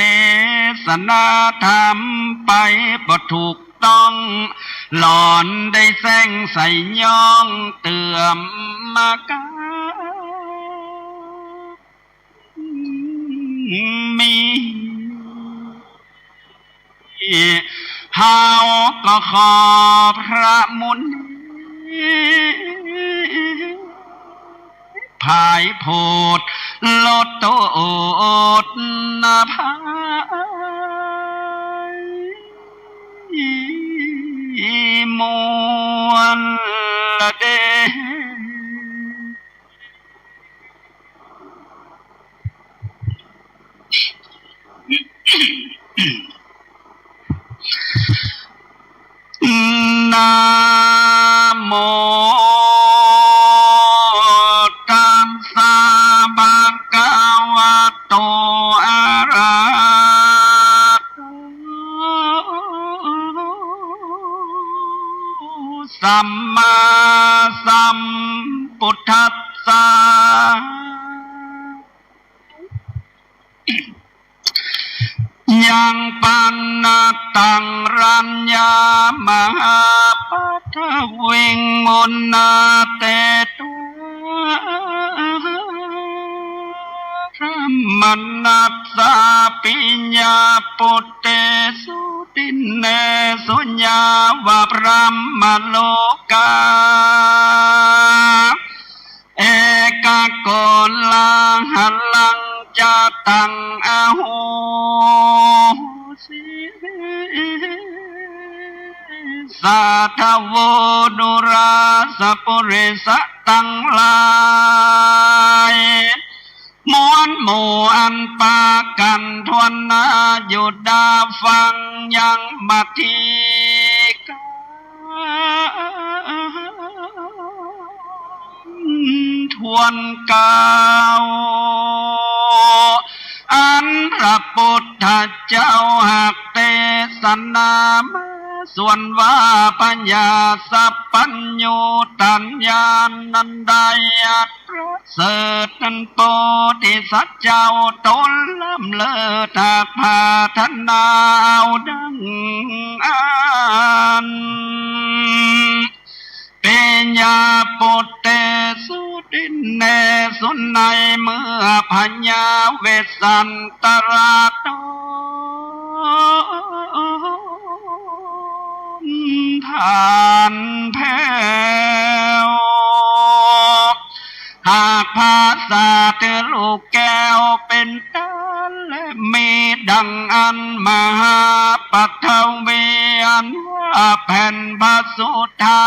ศนาธรรมไปบ่ถูกต้องหลอนได้แซงใส่ย่องเตื่อมมากามีเฮาก็ขอพระมุนีภายโพดลดโตดนาภายมวลเดนะโมตัสสะภะคะวะโตอะระหะโตสัมมาสัมพุทธัสสะยังปันนาตังรัญญามหาปัทวิงมุนนาเตตุธรรมนัสสะปิญญาปุตเตสุตินเนสุญญาวะพระมโลกาเอกโกลังหันลังจะตังอาโหสิสัทโวดุราสปุริสตังลายมวลหมู่อันปากันทวนนาหยุดดาฟังยังบัดทีกา ทวนเก่าอันพระพุทธเจ้าหักเทศนามาส่วนว่าปัญญาสัพพัญญูตัญญานันไดอัตประเสริฐนั้นโพธิสัตว์เจ้าตนล้ำเลิศหากพาทนาเอาดังอันเป็นยาปุตเตสุดินเนสุนัยเมื่อพญาเวสสันตราโตทานแพ้วหากภาษาเธอลูกแก้วเป็นตาและมีดังอันมหาปัทเวียนว่าแผ่นพระสุธา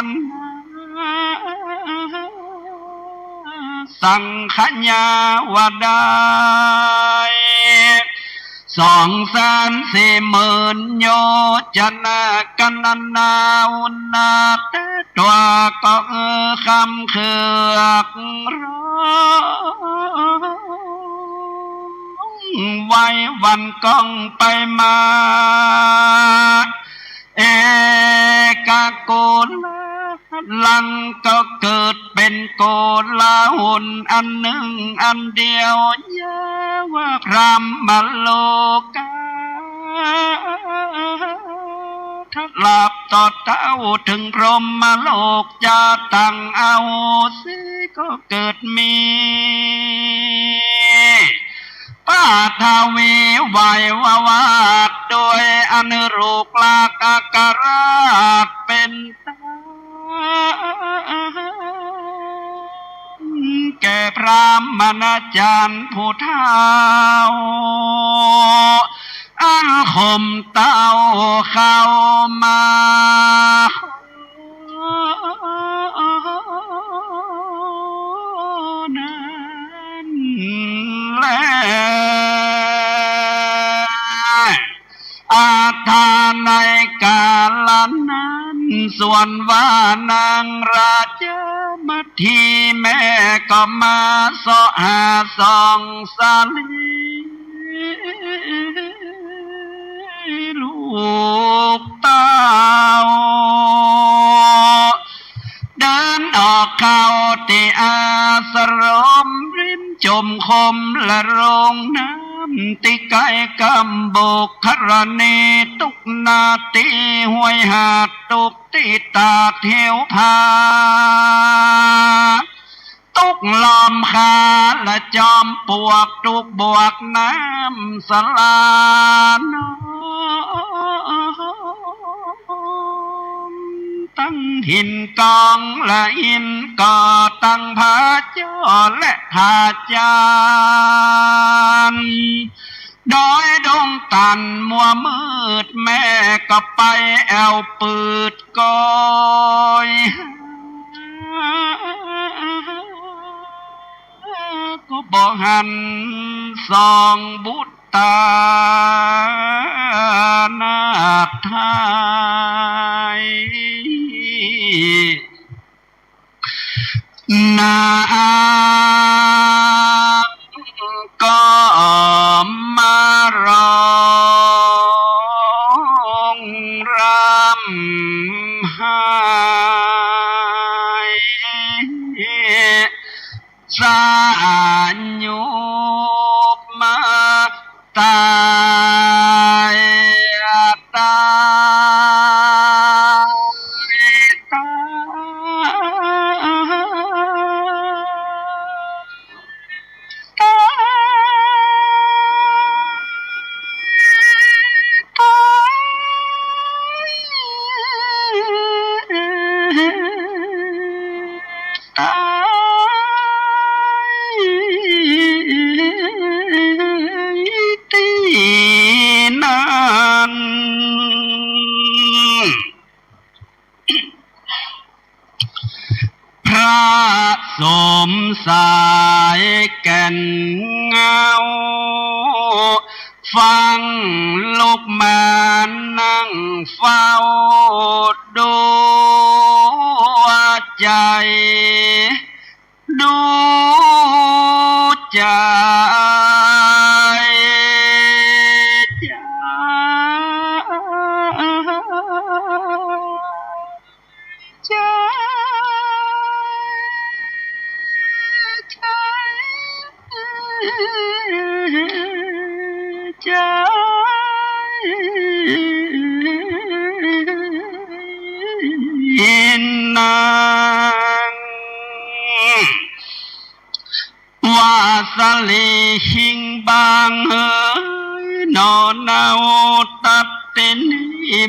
นสังขญาวดาย240,000 โยชนะกันนาอุนาเตตัวก็คำเขือกร้องไว้วันก้องไปมาเอกโกลลังก็เกิดเป็นโกลาหุนอันหนึ่งอันเดียวยาว่าพรหมโลกาถ้าหลับต่อเต้าถึงพรหมโลกจะตั้งเอาสิก็เกิดมีป้าทาวีไหววาดโดยอนุรูปลากอาการาชเป็นตาแก่พระมณจารย์ผู้เฒ่าอันข่มเต้าเข้ามานั้นแลอาทานในกาลนั้นส่วนว่านางราชมัทธีแม่ก็มาสอหาส่องสาลีลูกเต้าเดินออกเข้าที่อาสรมริมจมคมและโรงน้ำติไกกำบกครณีตุกนาตีห้วยหาดตุกติตาเที่ยวพาตุกลอมคาและจอมปวกตุกบวกน้ำสลานตั้งหินกองและหินก่อตั้งผาจอและผาจานดอยดงตันมัวมืดแม่ก็ไปแอวปืดก้อยก็บอกหันสองบุตรตานาไทยนาก็มาร้องรำไห้สานยุบมาตายตายตนั้นพระสมสายแก่นเงา ฟังลูกมานั่งเฝ้าดูใจดูใจนางว่าสลีหิงบางเฮ้ยนอนเอาตัดติน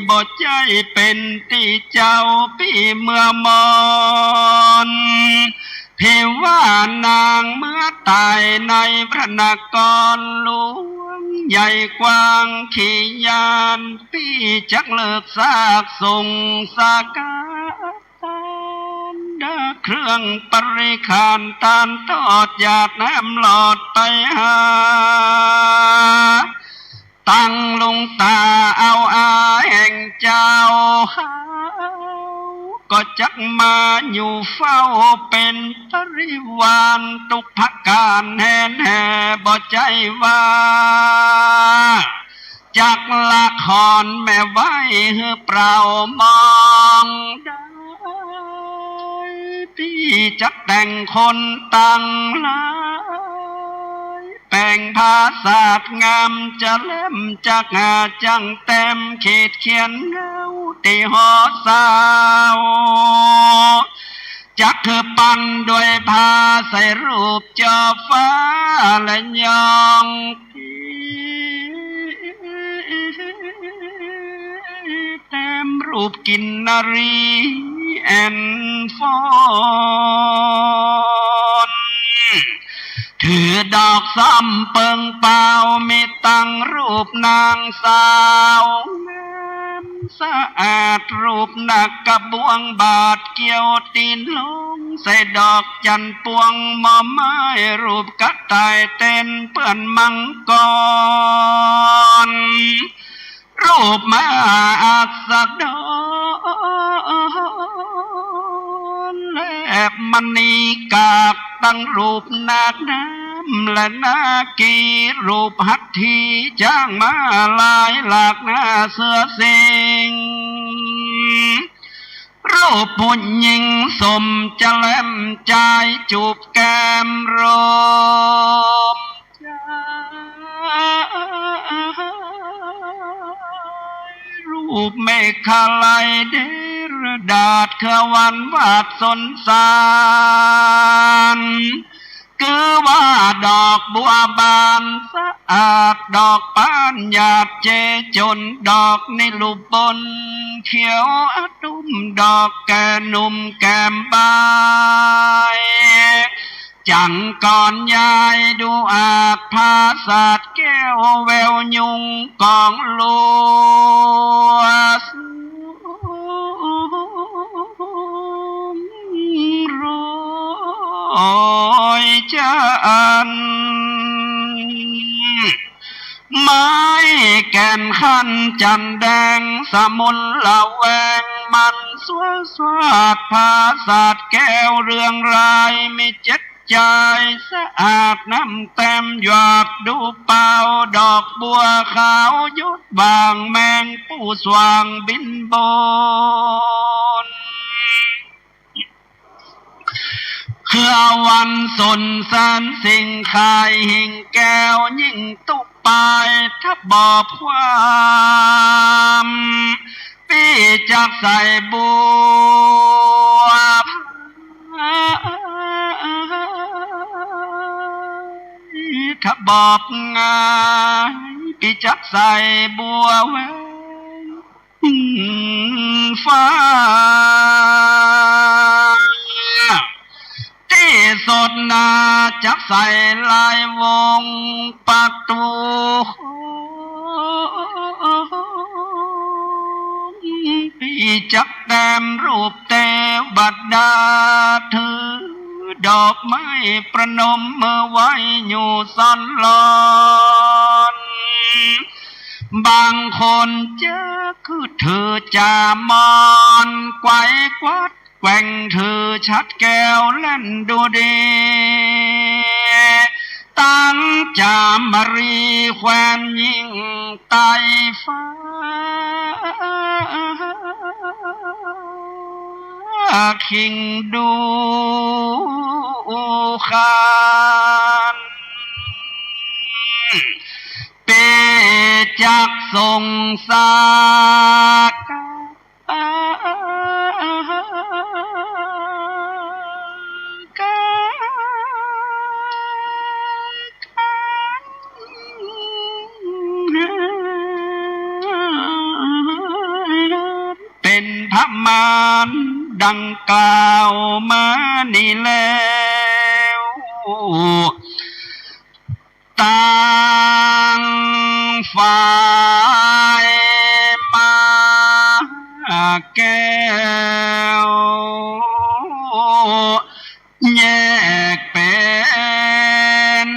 บ่ใจเป็นที่เจ้าพี่เมื่อมอนเพว่านางเมื่อตายในพระนครหลวงใหญ่กว้างขี้ยานพี่จักเลิกซากส่งสากาเครื่องปริขานตานทอดหยาดน้ำหลอดไปหาตั้งลงตาเอาอาแห่งเจ้าก็จักมาอยู่เฝ้าเป็นปริวารตุกพักการแห่แห่บ่ใจว่าจักละครแม่ไว้เฮือเปล่ามองได้พี่จักแต่งคนตั้งหลายแต่งภาษาดงามจะเล่มจักหาจังเต็มเขีดเขียนเงาตีหอสาวจักคือปันด้วยผ้าใส่รูปจอฟ้าและยองเต็มรูปกินนารีแอนฟอนถือดอกซ้ำเปิงเปล่ามีตั้งรูปนางสาวงามสะอาดรูปหนักกระบวงบาดเกี่ยวตีนลงใส่ดอกจันปวงมอไม้รูปกระต่ายเต้นเปื้อนมังกรรูปมาอักษรแลบมณีกากตั้งรูปนาคน้ำและนากีรูปหัตถีจ้างมาลายหลากหน้าเสือสิงรูปผู้หญิงสมจะเล่มใจจูบแก้มรมรูปเมฆาลัยเดรดาษขวันวาดสนสารคือว่าดอกบัวบานสะอาดดอกปานหยาดเจจนดอกนิลุบนเขียวอดุมดอกแก่นุ่มแก้มบายจังก่อนยายดูอาจภาษาดแก้วแววยุงกองลัวโรยจันไม้แก่นขันจันแดงสมุนละแวงมันสวสวาดภาษาดแก้วเรื่องรายมีเจ็ดใจสะอาดน้ำเต็มหยาดดูเปล่าดอกบัวขาวยุดบางแมงปูสว่างบินบนเพื่อวันสนสารสิ่งขายหิ่งแก้วยิ่งตุกปายทับบอบความพี่จักใส่บัวทับบอบงายพี่จักใส่บัวแหวนฟ้าที่สดนาจักใส่ลายวงประตูพี่จักแต้มรูปเทวดาถือดอกไม้ประนมเมื่อไว้อยู่ซ่อนลอน บางคนเจอคือเธอจะมอนไกวกวัดแกว่งเธอชัดแก้วเล่นดูดีตั้งจามรีแควนยิ่งไต่ฟ้าคิงดูคานเปจักทรงสากเป็นพระมารดังกล่าวมานี่แล้วต่างฝ่ายมาแก้วแยกเป็น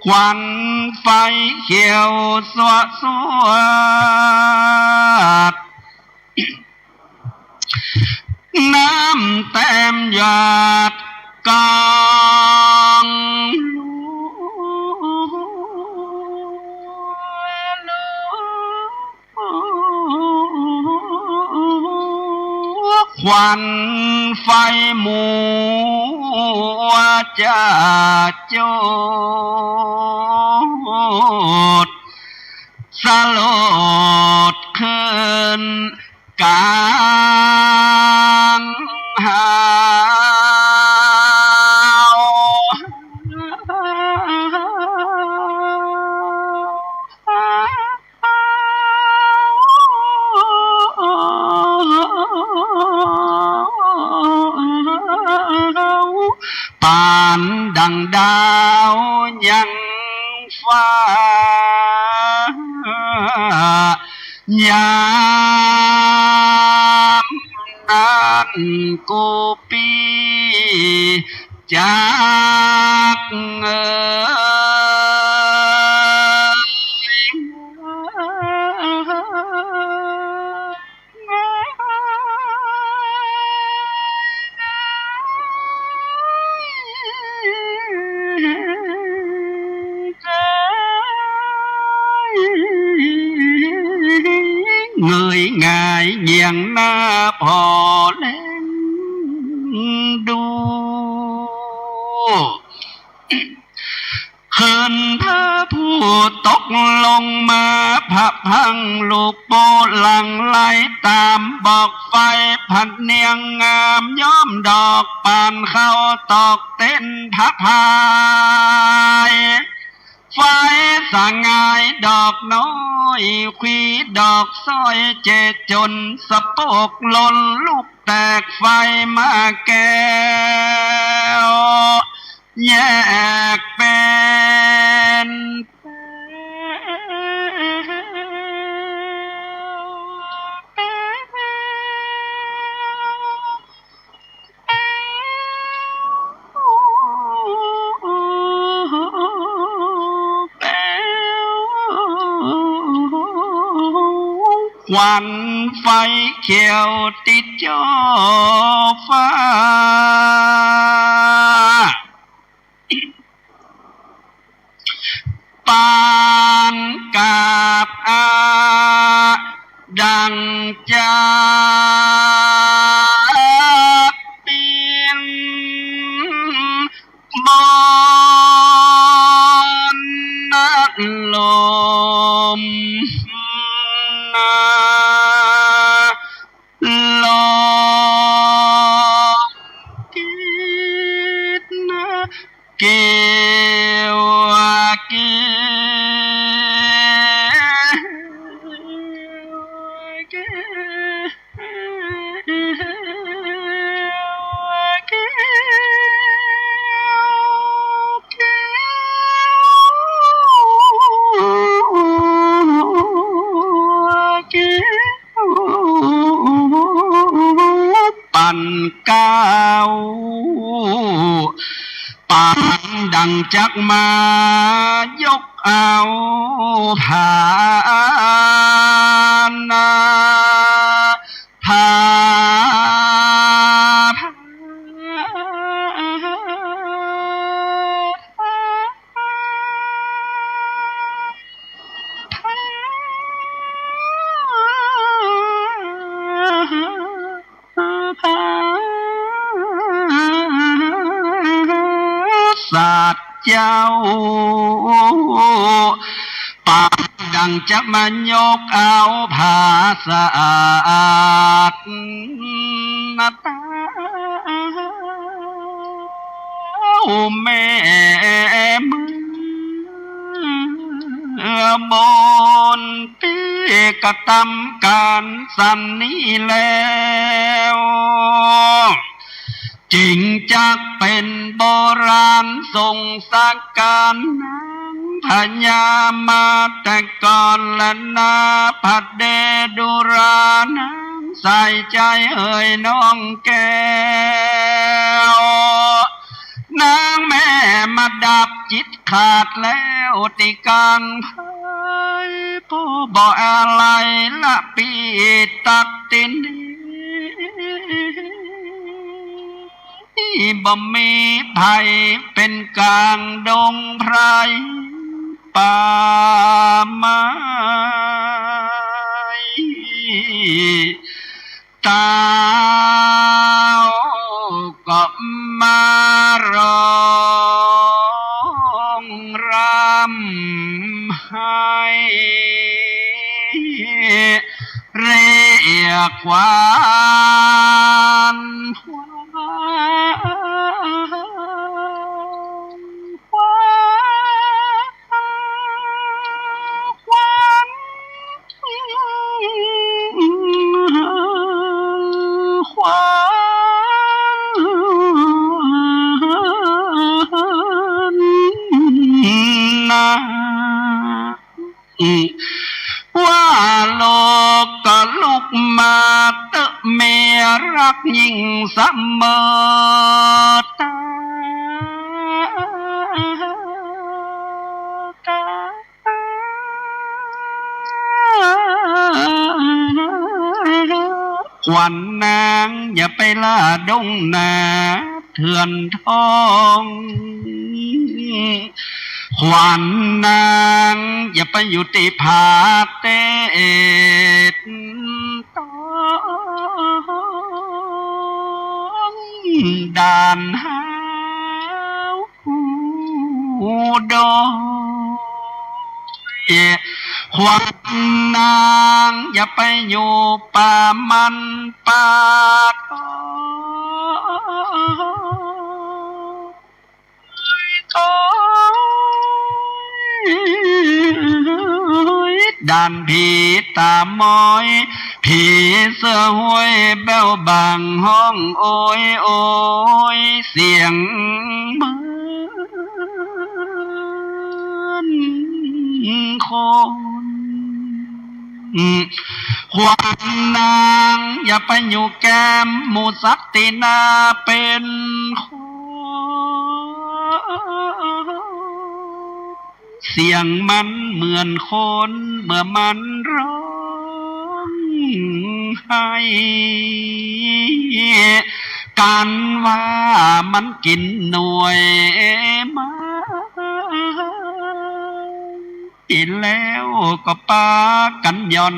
ควันไฟเขียวสวดสวดน้ำเต็มหยาดกองควันไฟหมูจะโจดสลดขึ้นกลางหาวปานดังดาวยังฟ้ายามนั้นกูปีจากเงยง่ายเงียงหน้าพอเล่นดูเขินถ้าผู้ตกลงมาผับพังลูกโปหลังไหลตามบอกไฟผัดเนียงงามย้อมดอกปานเข้าตอกเต้นทับพายไฟสางายดอกน้อยควีดอกสร้อยเจจนสะโปกหล่นลูกแตกไฟมาแก้วแยกเป็นควันไฟเขียวติดจอฟ้าปานกาบดังจากเปียนบอนลมลองคิดเกี่ยว จักมายกเอาฐานฐศาสตร์เจ้าปากดังจะมายกเอาภาษานาตาแม่มือบนปีกระทำการสันนี้แล้วจริงจักเป็นโบราณทรงสักการนั้นพญามาแต่ก่อนและนาผัดเดดุรานั้นใส่ใจเอ่ยน้องแก้วนางแม่มาดับจิตขาดแล้วติกังไพผู้บ่อะไรละปีตักตินบ่มีภัยเป็นกลางดงไพรป่าไม้ตาวก็มาร้องรำให้เรียกขวานว่าโลกก็ลุกมาเตะเมียรักยิ่งเสมอตาขวัญนางอย่าไปล่าดงนาเถื่อนทองขวัญนางอย่าไปอยู่ติผาเตดต้องด่านหาวดอยขวัญนางอย่าไปอยู่ป่ามันป่าทด่านผีตามอยผีเสื้อห้วยแบ้วบางห้องโอยโอยเสียงเหมือนคนขวัญนางอย่าไปอยู่แก้มหมูสักตินาเป็นเสียงมันเหมือนคนเมื่อมันร้องไห้กันว่ามันกินหน่วยมาอีแล้วก็ปากันย่อน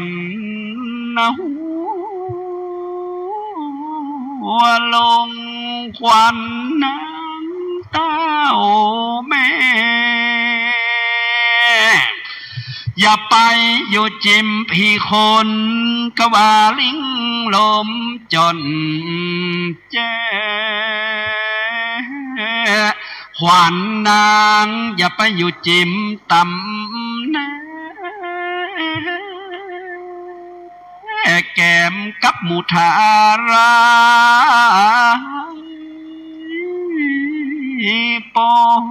หัวลงควันน้ำเต้าแม่อย่าไปอยู่จิมพี่คนกะว่าลิงลมจนแจ้ขวัญนางอย่าไปอยู่จิมต่ำนะแก้มกับหมูทาราปอง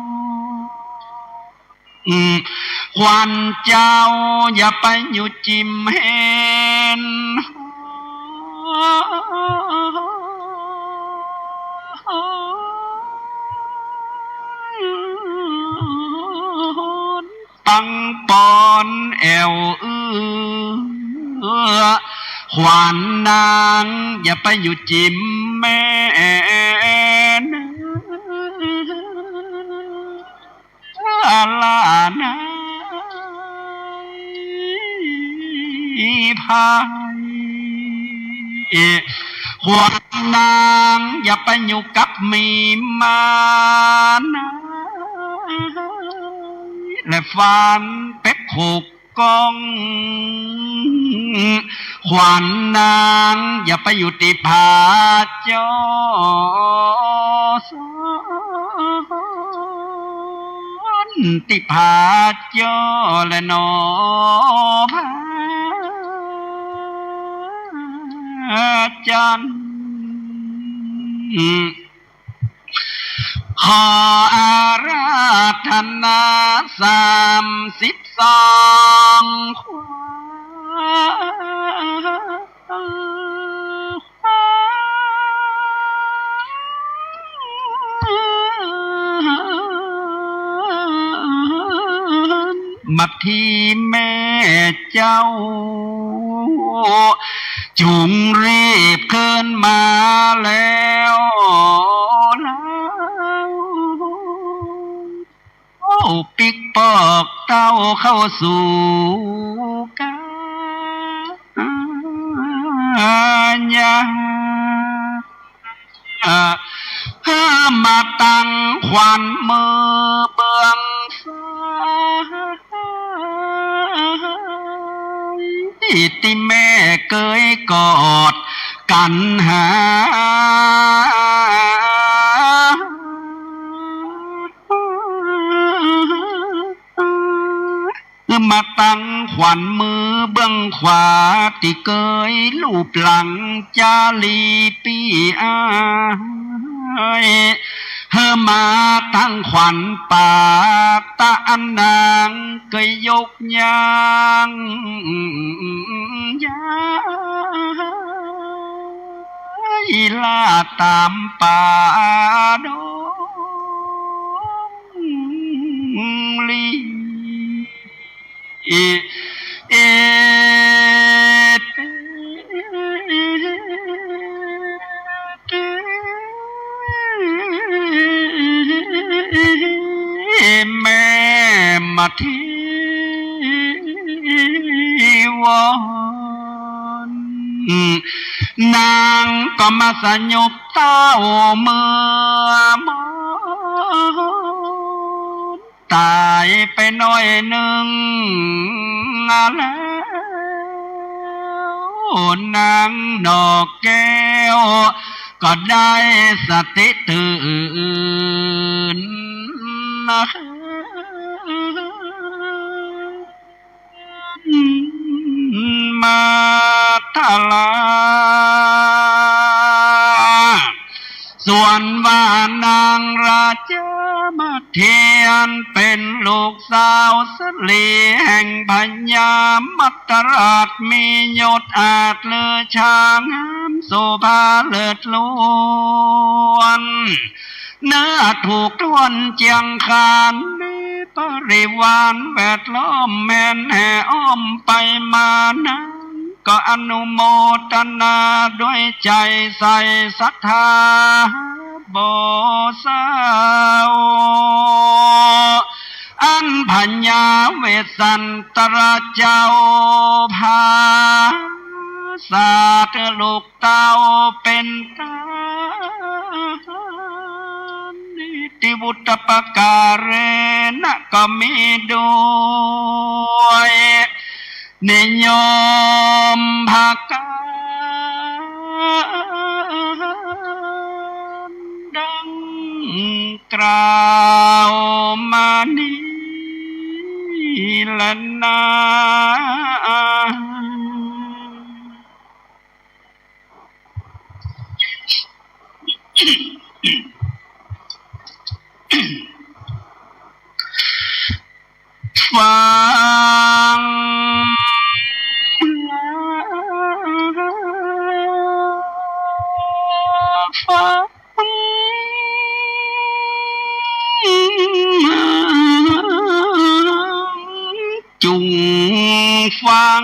ขวัญเจ้าอย่าไปอยู่จิมเห็น ตั้งปอนแอวขวานนางอย่าไปอยู่จิ้มแม่นะลานาพายขวานนางอย่าไปอยู่กับมีมานะและฟันเป็กหกกองขวานนางอย่าไปอยู่ที่ผาจอสอนที่ผาจอและนอผาจันขออาราธนา32มาที่แม่เจ้าจุงรีบเกินมาแล้วโอ้ปิกปอกเต้าเข้าสู่กาญามาตั้งขวัญมือเบื้องซ้ายที่แม่เคยกอดกันหามาตั้งขวัญมือเบื้องขวาที่เคยลูบหลังจาลีปีอามาตั้งขวัญปากตาอันนางเคยยกย่างลาตามป่าดงลีแม่มาที่วอนนางก็มาสยบเต้าเมื่อมตายไปหน่อยหนึ่งแล้วนางดอกแก้วก็ได้สติตื่นมาทลาส่วนว่านางราชามาเทียนเป็นลูกสาวสลีแห่งพญามัตตราชมียศอาจเลือช้างงามโสภาเลิศล้วนเนื้อถูกทวนเจียงคานมีปริวารแวดล้อมแม่นแห่อ้อมไปมานั้นก็อนุโมทนาด้วยใจใส่ศรัทธาบ่เศร้าอันพญาเวสสันตราเจ้าพาสาธลูกเต้าเป็นตานิวุตปการเรนะก็มีด้วยนิยมภาการดังกล่าวมานี้ละนาฟัง จุงฟัง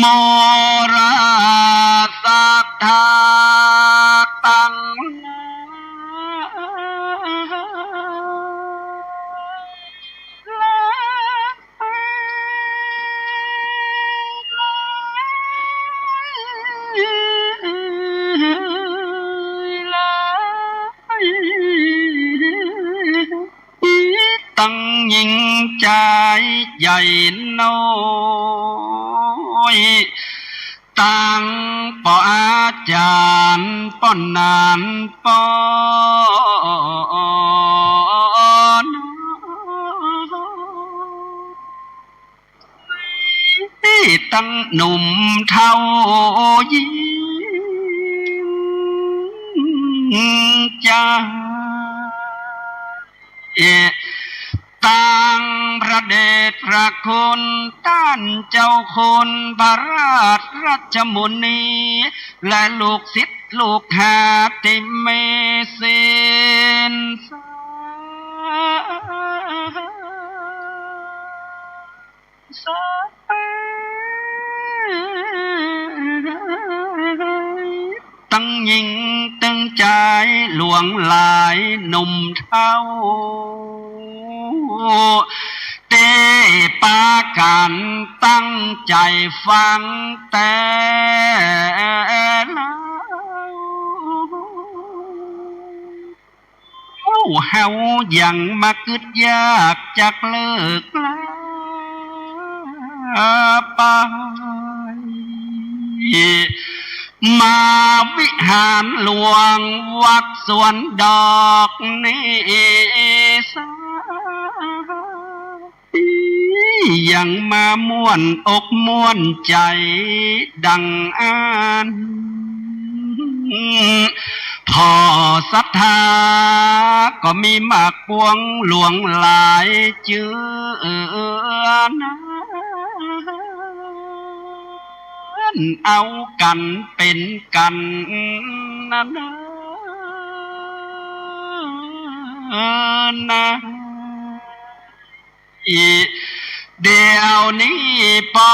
มราสัทธาตังตั้งยิ่งใจใหญ่น้อยตั้งปออาจารย์ป้อนนานป้อนตั้งหนุ่มเท่ายิ่งใจตั้งพระเดชพระคุณท่านเจ้าคุณพระราชรัชมุนีและลูกศิษย์ลูกหาที่เมสินสาตั้งยิ่งตั้งใจหลวงหลายหนุ่มเท่าเตปากันตั้งใจฟังแต่แล้วเฮายังมากึดยากจากเลิกลาไปมาวิหารหลวงวัดสวนดอกนี้สายังมาม่วนอกม่วนใจดังอ่านพอศรัทธาก็มีมากปวงหลวงหลายเจือนะเอากันเป็นกันนะนะเดี๋ยวนี้พอ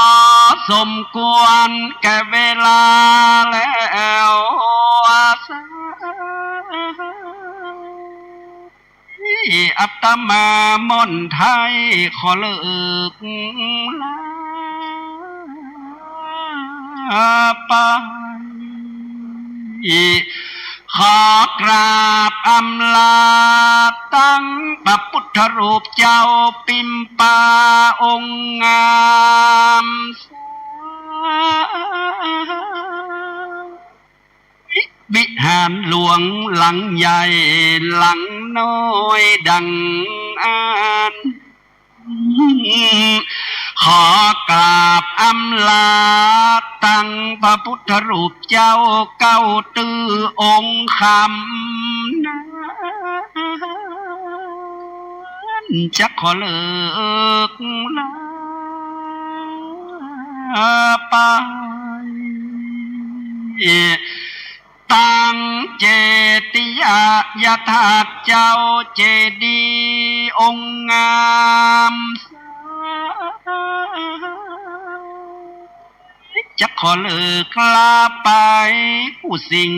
สมควรแก่เวลาแล้วอัตมามนไทยขอเลิกลาไปขอกราบอำลาตั้งพระพุทธรูปเจ้าปิมปาองค์งามวิหารหลวงหลังใหญ่หลังน้อยดังอ่านขอกราบอำลาตั้งพระพุทธรูปเจ้าเก้าตื้อองค์คำนั้นจะขอเลิกลาไปตั้งเจติยายถาเจ้าเจดีองค์งามจะขอเลิกลาไปผู้สิ่ง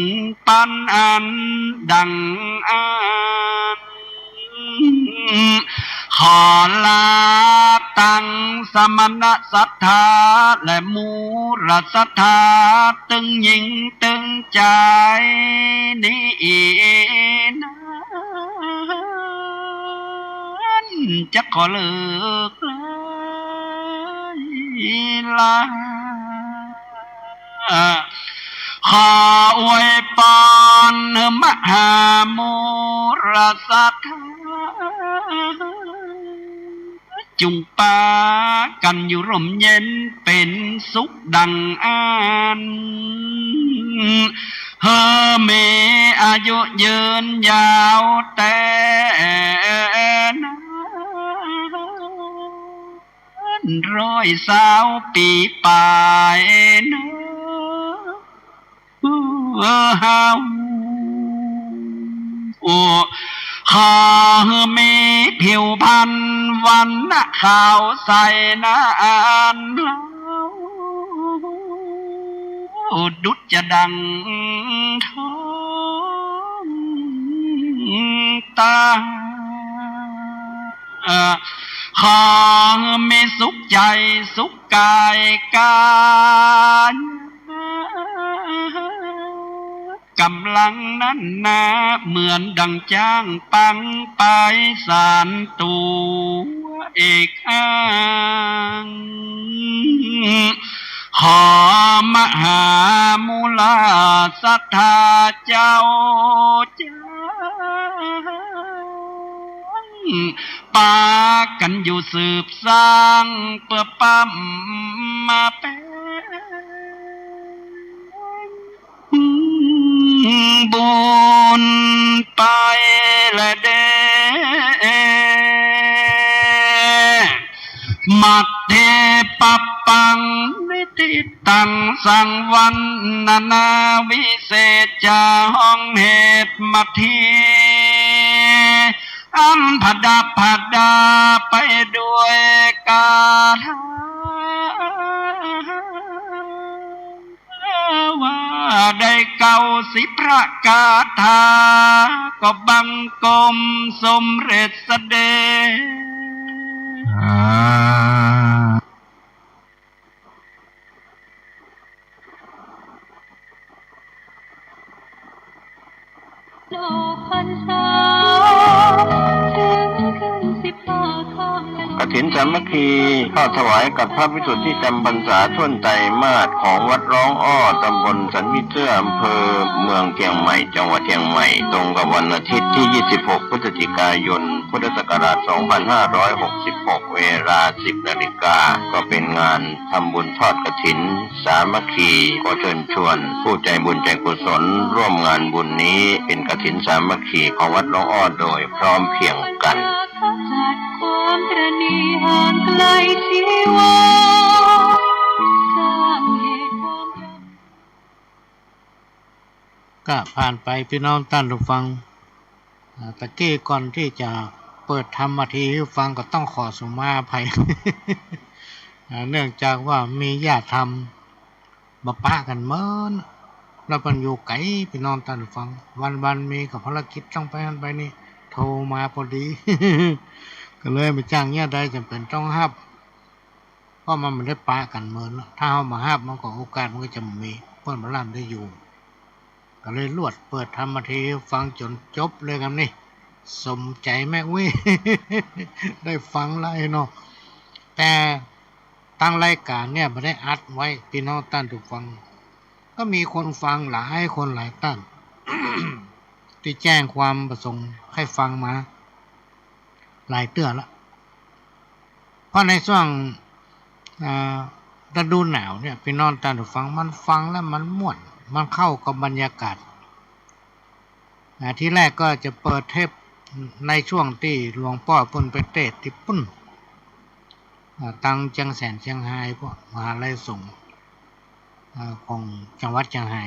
ปันอันดังอ่านขอลาตั้งสมณศรัทธาและมูรศรัทธาตึงยิ่งตึงใจนี้นั้นจะขอเลิกลาขออวยพรมหามูรศรัทธาจุงปากันอยู่ร่มเย็นเป็นสุขดังอ่านเฮเมอายุยืนยาวแต่ร้อยสาวปีปลายเฮาโอ้ ขอมีผิวพรรณวันนะขาวใสนานดุจจะดังท้องตาขอมีสุขใจสุขกายกายกำลังนั้นนาเหมือนดังจ้างปังไปสารตัวเอกอ้างขอมหามูลาศรัทธาเจ้าปากันอยู่สืบสร้างเพื่อปั๊มมาเป็นบุญไปละเดมัดเทปปังนิติตังสังวันนานาวิเศษจาห้องเหตุมัททีอันผดับผดาไปด้วยกาถาว่าได้เก่าสิพระกาถาก็บังกรมสมเร็จเสด็จโลกพรรษาถึงขึ้น15 ค่ำ กฐินสามัคคีทอดถวายกับพระวิสุทธิจำพรรษาท่วนไตรมาสของวัดร้องอ้อตำบลสันวิเตื้ออำเภอเมืองเชียงใหม่จังหวัดเชียงใหม่ตรงกับวันอาทิตย์ที่ 26 พฤศจิกายน พุทธศักราช 2566 เวลา 10 นาฬิกาก็เป็นงานทำบุญทอดกฐินสามัคคีขอเชิญชวนผู้ใจบุญใจกุศลร่วมงานบุญนี้เป็นกฐินสามัคคีของวัดร้องอ้อโดยพร้อมเพรียงกันจัดความตระหนี่ห่างไกลชีวาสร้างเหตุความก็ผ่านไปพี่น้องท่านผู้ฟังตะกี้ก่อนที่จะเปิดธรรมทีให้ฟังก็ต้องขอสุมาอภัย เนื่องจากว่ามีญาติธรรมมาปะกันเมินแล้วมันอยู่ไกลพี่น้องท่านผู้ฟังวันมีกับภารกิจต้องไปนั่นไปนี่โทรมาพอดี ก็เลยไปจ้างเนี่ยได้จำเป็นต้องห้ามเพราะมันไม่ได้ปะกันเมินถ้าเอามาห้ามมันก็โอกาสมันก็จะมีเพื่อนมาล่ำได้อยู่ก็เลยลวดเปิดธรรมทีฟังจนจบเลยครับนี่สมใจแม่วิ ได้ฟังไล่เนาะแต่ตั้งรายการเนี่ยไม่ได้อัดไว้พี่น้องท่านทุกฟังก็มีคนฟังหลายคนหลายท่าน ที่แจ้งความประสงค์ให้ฟังมาหลายเตือนละเพราะในช่วงฤดูหนาวเนี่ยพี่น้องท่านทุกฟังมันฟังแล้วมันม่วนมันเข้ากับบรรยากาศที่แรกก็จะเปิดเทปในช่วงที่หลวงพ่อเพิ่นไปเทศน์ที่ปุ่นตังเชียงแสนเชียงไฮ้พวกมหาลัยสงฆ์ของจังหวัดเชียงไฮ้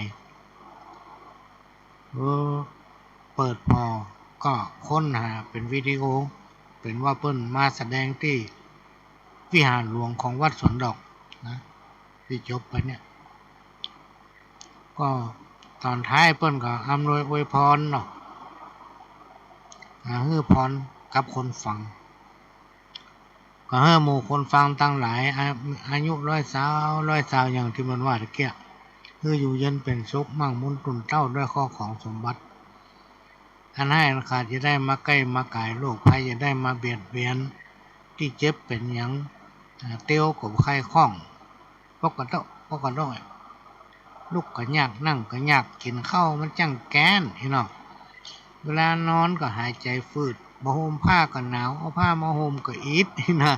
เปิดพอก็ค้นหาเป็นวิดีโอเป็นว่าเพิ่นมาแสดงที่วิหารหลวงของวัดสวนดอกนะที่จบไปเนี่ยก็ตอนท้ายเพิ่นก็อำนวยอวยพรเนาะให้พรกับคนฟังก็ให้หมู่คนฟังตั้งหลายอายุ100 สาวอย่างที่มันว่าตะเกียคืออยู่เย็นเป็นสุขมั่งมุนตุนเต้าด้วยข้อของสมบัติอันให้อันขาดจะได้มาใกล้มาไกลโรคภัยจะได้มาเบียดเบียนที่เจ็บเป็นอย่างเตี้ยวกับไข้ข้องพวกกระโดดลูกก็ยากนั่งก็ยากกินข้าวมันจังแกนพี่น้องเวลานอนก็หายใจฟืดมาห่มผ้าก็หนาวเอาผ้ามาห่มก็อิดนี่นะ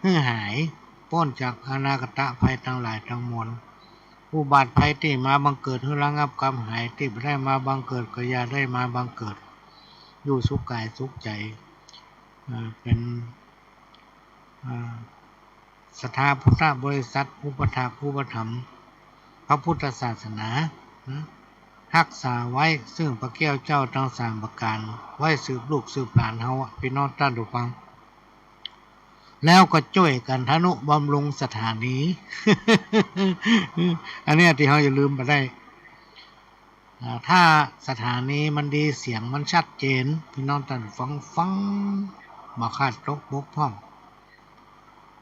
ให้หายพ้นจากอนาคตภัยทั้งหลายทั้งมวลผู้บาดภัยที่มาบังเกิดให้ระงับกรรมหายที่ไม่ได้มาบังเกิดก็อย่าได้มาบังเกิดอยู่สุขกายสุขใจเป็นศรัทธาพุทธบริษัทอุปถากอุปถัมภ์พระพุทธศาสนา รักษาไว้ซึ่งพระแก้วเจ้าทั้งสามประการไว้สืบลูกสืบหลานเฮาพี่น้องท่านผู้ฟังแล้วก็ช่วยกันทนุบำรุงสถานี อันนี้ที่เราอย่าลืมไปได้ถ้าสถานีมันดีเสียงมันชัดเจนพี่น้องท่านฟังบ่ขาดตกบกพร่อง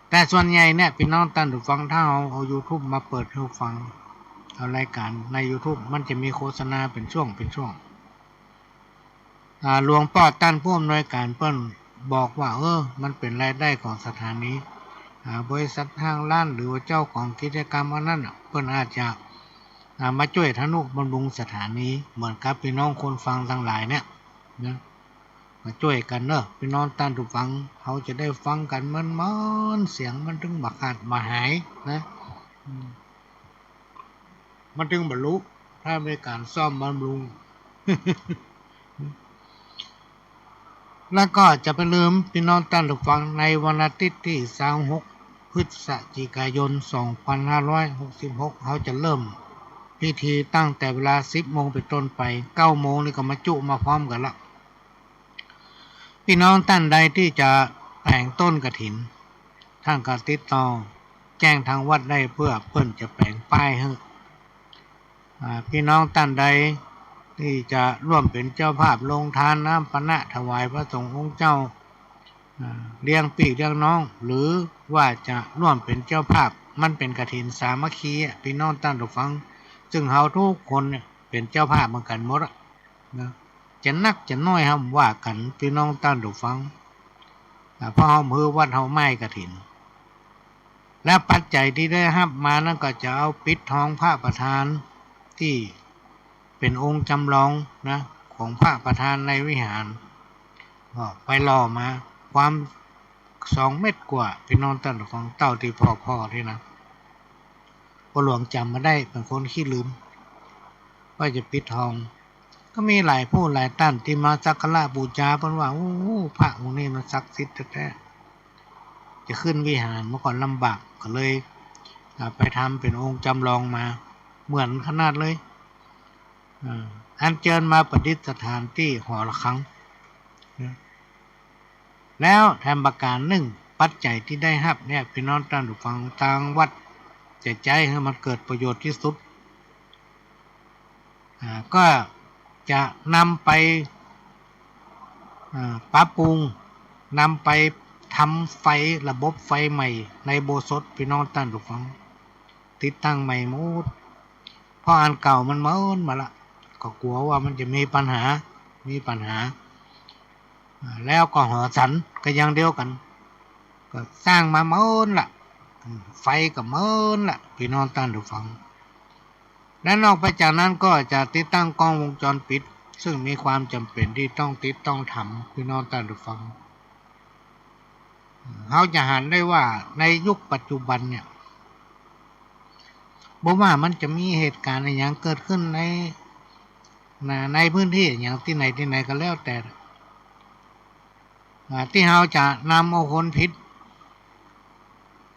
แต่ส่วนใหญ่เนี่ยพี่น้องท่านฟังถ้าเอา YouTube มาเปิดให้ฟังเอารายการใน YouTube มันจะมีโฆษณาเป็นช่วงหลวงพ่อตั้นผู้อำนวยการเปิ้นบอกว่ามันเป็นรายได้ของสถานีบริษัทห้างร้านหรือว่าเจ้าของกิจกรรมอันนั้นเปิ้นอาจจะมาช่วยทนุบำรุงสถานีเหมือนกับพี่น้องคนฟังทั้งหลายเนี่ยนะมาช่วยกันพี่น้องท่านผู้ฟังเขาจะได้ฟังกันมันเสียงมันถึงบักขาดมาหายนะมันถึงบรรลุถ้ามีการซ่อมบำรุง แล้วก็จะไปลืมพี่น้องท่านผู้ฟังในวันอาทิตย์ที่26พฤศจิกายน2566เขาจะเริ่มพิธีตั้งแต่เวลา 10 โมงเป็นต้นไป 9 โมงนี่ก็มาจุมาพร้อมกันละพี่น้องท่านใดที่จะแต่งต้นกฐินท่านก็ติดต่อแจ้งทางวัดได้เพื่อเพิ่นจะแปลงป้ายให้พี่น้องท่านใดที่จะร่วมเป็นเจ้าภาพลงทานน้ำปนะถวายพระสงฆ์องค์เจ้าเลี้ยงปีกเลี้ยงน้องหรือว่าจะร่วมเป็นเจ้าภาพมันเป็นกฐินสามัคคีพี่น้องท่านผู้ฟังซึ่งเฮาทุกคนเนี่ยเป็นเจ้าภาพเหมือนกันหมดนะจะนักจะน้อยครับว่ากันพี่น้องท่านผู้ฟังเพราะเฮามือวัดเฮาไม้กฐินและปัจจัยที่ได้รับมานั่นก็จะเอาปิดทองพระประธานที่เป็นองค์จำลองนะของพระประธานในวิหารไปหล่อมาความ2 เมตรกว่าพี่น้องท่านผู้ฟังเต้าที่พ่อที่นะพ่อหลวงจำมาได้เป็นคนขี้ลืมว่าจะปิดทองก็มีหลายผู้หลายท่านที่มาสักการะบูชาเพราะว่าพระองค์นี้มันศักดิ์สิทธิ์แท้ๆจะขึ้นวิหารเมื่อก่อนลำบากก็เลยไปทำเป็นองค์จำลองมาเหมือนขนาดเลยอันเชิญมาประดิษฐานที่หอระฆังแล้วแถมประการหนึ่งปัจจัยที่ได้รับเนี่ยพี่น้องท่านผู้ฟังทางวัดจะใจให้มันเกิดประโยชน์ที่สุดก็จะนำไปปรับปรุงนำไปทำไฟระบบไฟใหม่ในโบสถ์พี่น้องท่านผู้ฟังติดตั้งใหม่หมดเพราะอันเก่ามันเมินมาละก็กลัวว่ามันจะมีปัญหาแล้วก็หอฉันก็ยังเดียวกันก็สร้างมาเมินละไฟก็เมินละพี่น้องท่านผู้ฟังและนอกไปจากนั้นก็จะติดตั้งกล้องวงจรปิดซึ่งมีความจำเป็นที่ต้องติดต้องทำพี่น้องท่านผู้ฟังเขาจะหันได้ว่าในยุคปัจจุบันเนี่ยบอกว่ามันจะมีเหตุการณ์อะไรอย่างเกิดขึ้นในพื้นที่อย่างที่ไหนก็แล้วแต่ที่เราจะนำเอาคนผิด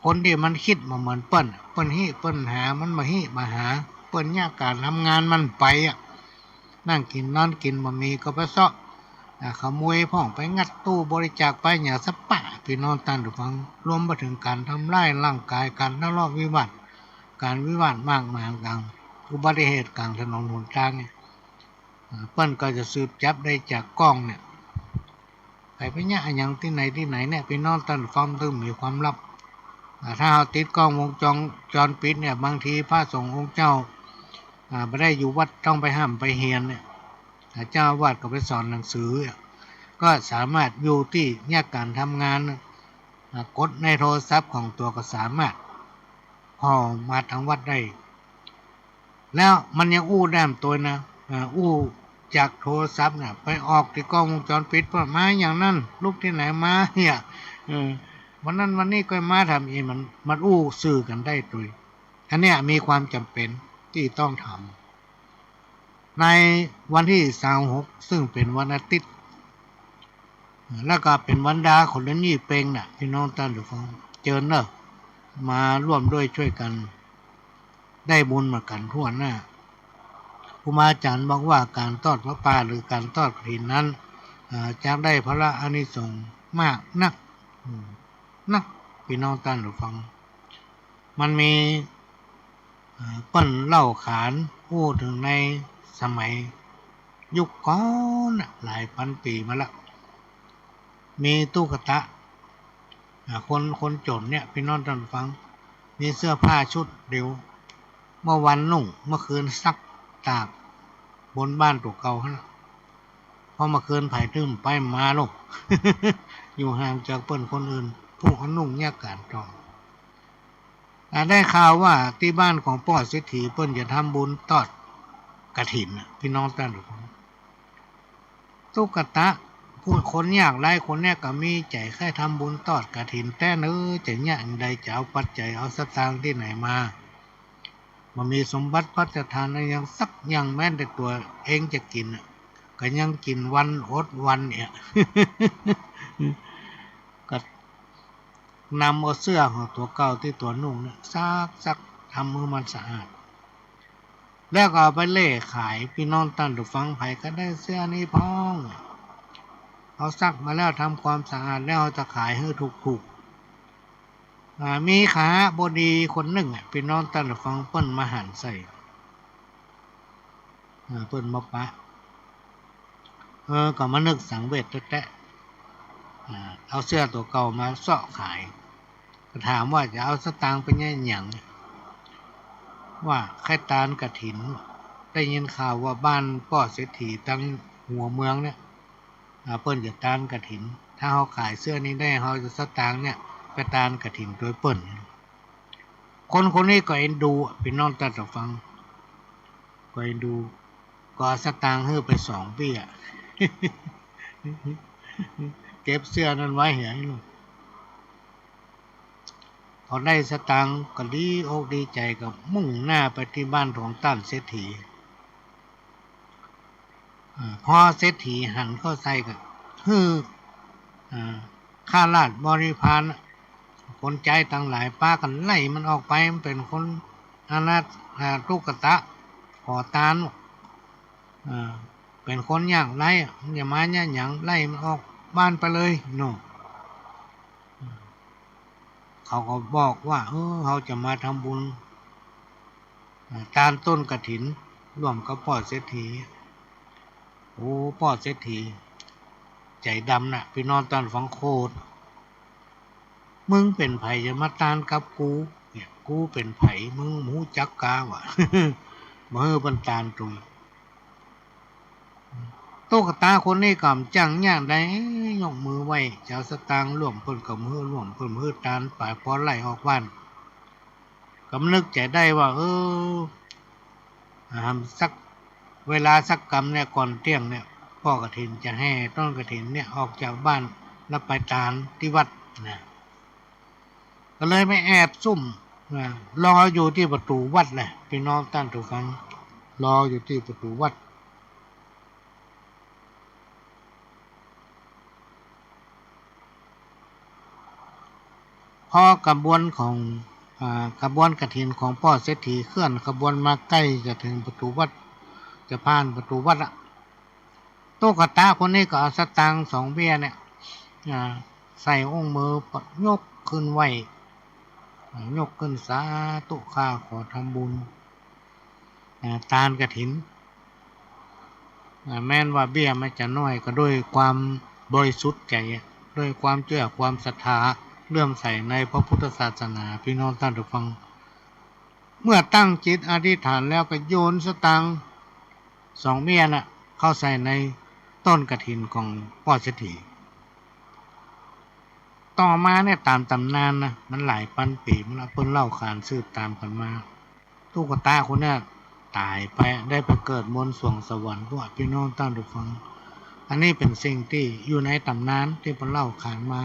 คนที่มันคิดมาเหมือนเปิ้นหามันมาหาเปิ้นยากการทำงานมันไปนั่งกินนอนกินบ่มีก็ไปเซาะขโมยพ่องไปงัดตู้บริจาคไปอย่างสปะพี่น้องท่านผู้ฟังรวมไปถึงการทำร้ายร่างกายการทะเลาะวิวาทการวิวาทมากมายกลางอุบัติเหตุกลางถนนหนทางเนี่ยเปิ้นก็จะสืบจับได้จากกล้องเนี่ยไปเนี่ยอย่างที่ไหนเนี่ยพี่น้องท่านฟังต้องมีความลับถ้าเราติดกล้องวงจรปิดเนี่ยบางทีพระสงฆ์องค์เจ้าไม่ได้อยู่วัดต้องไปห้ามไปเฮียนเนี่ยเจ้าวาดก็ไปสอนหนังสือก็สามารถอยู่ที่เนี่ยการทำงานกดในโทรศัพท์ของตัวก็สามารถพอมาทางวัดได้แล้วมันยังแดมตัวนะจากโทรศัพท์เนี่ยไปออกที่กล้องวงจรปิดว่ามาอย่างนั้นลูกที่ไหนมาเนี่ยวันนั้นวันนี้ก็มาทำเองมันสื่อกันได้ตัวอันเนี้ยมีความจำเป็นที่ต้องทำในวันที่26ซึ่งเป็นวันอาทิตย์แล้วก็เป็นวันดาคนละยี่เปงน่ะพี่น้องท่านผู้ฟังเจิญมาร่วมด้วยช่วยกันได้บุญมากันทั่วหน้า ครูบาอาจารย์บอกว่าการทอดพระป่าหรือการทอดกฐินนั้นจะได้พระอานิสงส์มากนักพี่น้องท่านผู้ฟังมันมีเปิ้นเล่าขานพูดถึงในสมัยยุคก่อนหลายพันปีมาแล้วมีตุ๊กตาคนจนเนี่ยพี่น้องท่านผู้ฟังมีเสื้อผ้าชุดเดียวเมื่อวันนุ่งเมื่อคืนซักตากบนบ้านตัวเก่าฮะพอมาคืนไผ่ตึ้มไปมาลง อยู่ห่างจากเปิ้นคนอื่นผู้เขานุ่งแยกกันต่อได้ข่าวว่าที่บ้านของพ่อเศรษฐีเปิ้นจะทำบุญทอดกฐินพี่น้องท่านผู้ฟังตุ๊กตาผู้คนยากไร้คนเนี้ยก็มีใจแค่ทำบุญทอดกฐินแต่เนื้อจะยากใดจะเอาปัจจัยเอาสตางค์ที่ไหนมามันมีสมบัติพัฒทานยังสักยังแม้แต่ตัวเองจะกินก็ยังกินวันอดวันเนี่ย ก็นำเอาเสื้อของตัวเก่าที่ตัวนุ่งเนี่ยซักทำมือมันสะอาดแล้วก็เอาไปเล่ขายพี่น้องท่านผู้ฟังไผก็ได้เสื้อนี้พ้องเอาซักมาแล้วทำความสะอาดแล้วจะขายให้ถูกมีขาบดีคนหนึ่งพี่น้องท่านผู้ฟังเปิ้นมาหั่นใส่เปิ้นมาปะก็มานึกสังเวชแตะเอาเสื้อตัวเก่ามาเสาะขายก็ถามว่าจะเอาสตางค์เป็นอย่างว่าแค่ตาลกฐินได้ยินข่าวว่าบ้านพ่อเศรษฐีตั้งหัวเมืองเนี่ยเปิ้นจะตาลกฐินถ้าเขาขายเสื้อนี้ได้เขาจะสตางค์เนี่ยไปตาลกฐินโดยเปิ้นคนนี้ก็เอ็นดูพี่น้องท่านผู้ฟังก็เอ็นดูก็สตางค์ให้ไป2 ปีเก็บเสื้อนั้นไว้เหี้ยลูกพอได้สตางค์ก็ดีอกดีใจกับมุ่งหน้าไปที่บ้านของต้านเศรษฐีพอเศรษฐีหันเข้าใส่ก็ข้าราชบริพารคนใจต่างหลายป้ากันไล่มันออกไปมันเป็นคนอนาถตุ๊กตาขอตานเป็นคนยากไร้อย่ามาเนี่ยหยังไล่มันออกบ้านไปเลยโน่เขาก็บอกว่าเขาจะมาทำบุญตามต้นกฐินร่วมกับพ่อเศรษฐีพ่อเศรษฐีใจดำนะพี่น้องตอนฟังโคตรมึงเป็นไผจะมาตานกับกูเนี่ยกูเป็นไผมึงหมูจักกาวะ มือบันตานตรงตุ๊กตาคนนี้ก็จังย่างได้ยกมือไว้เจ้าสตางค์ร่วมเพิ่นกับมือร่วมเพิ่นมือตานป่าพอไล่ออกบ้านกำนึกใจได้ว่าสักเวลาสักกรรมเนี่ยก่อนเที่ยงเนี่ยพ่อกฐินจะให้ต้นกฐินเนี่ยออกจากบ้านแล้วไปตานที่วัดนะก็เลยไม่แอบซุ่มรออยู่ที่ประตูวัดแหละพี่น้องท่านผู้ฟังรออยู่ที่ประตูวัดพอกระบวนกฐินของพ่อเศรษฐีเคลื่อนขบวนมาใกล้จะถึงประตูวัดจะผ่านประตูวัดตุ๊กตาคนนี้ก็เอาสตางค์2 เบี้ยเนี่ยใส่องค์มือยกขึ้นไหวยกขึ้นสาธุข้าขอทำบุญตานกฐินแม้นว่าเบี้ยไม่จะน้อยก็ด้วยความบริสุทธิ์ใจด้วยความเชื่อความศรัทธาเลื่อมใสในพระพุทธศาสนาพี่น้องท่านผู้ฟังเมื่อตั้งจิตอธิษฐานแล้วก็โยนสตางค์2 เบี้ยน่ะเข้าใส่ในต้นกฐินของพ่อเศรษฐีต่อมาเนี่ยตามตำนานนะมันหลายพันปีมันเพิ่นเล่าขานสืบตามกันมาตุ๊กตาคนนี้ตายไปได้ไปเกิดบนสวงสวรรค์พวกพี่น้องท่านผู้ฟังอันนี้เป็นสิ่งที่อยู่ในตำนานที่เพิ่นเล่าขานมา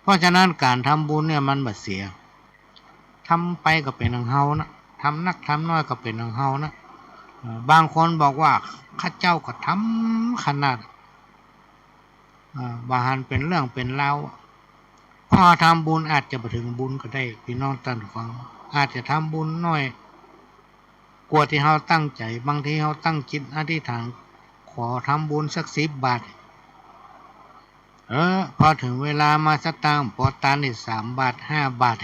เพราะฉะนั้นการทำบุญเนี่ยมันบ่เสียทำไปก็เป็นของเฮานะทำนักทำน้อยก็เป็นของเฮานะบางคนบอกว่าข้าเจ้าก็ทำขนาดบาหันเป็นเรื่องเป็นราวพอทำบุญอาจจะไปถึงบุญก็ได้พี่น้องท่านผู้ฟังอาจจะทำบุญน้อย กลัวที่เราตั้งใจบางทีเราตั้งจิตอธิษฐานขอทำบุญสัก10 บาทพอถึงเวลามาสตางค์ปอตานนี่3 บาท5 บาท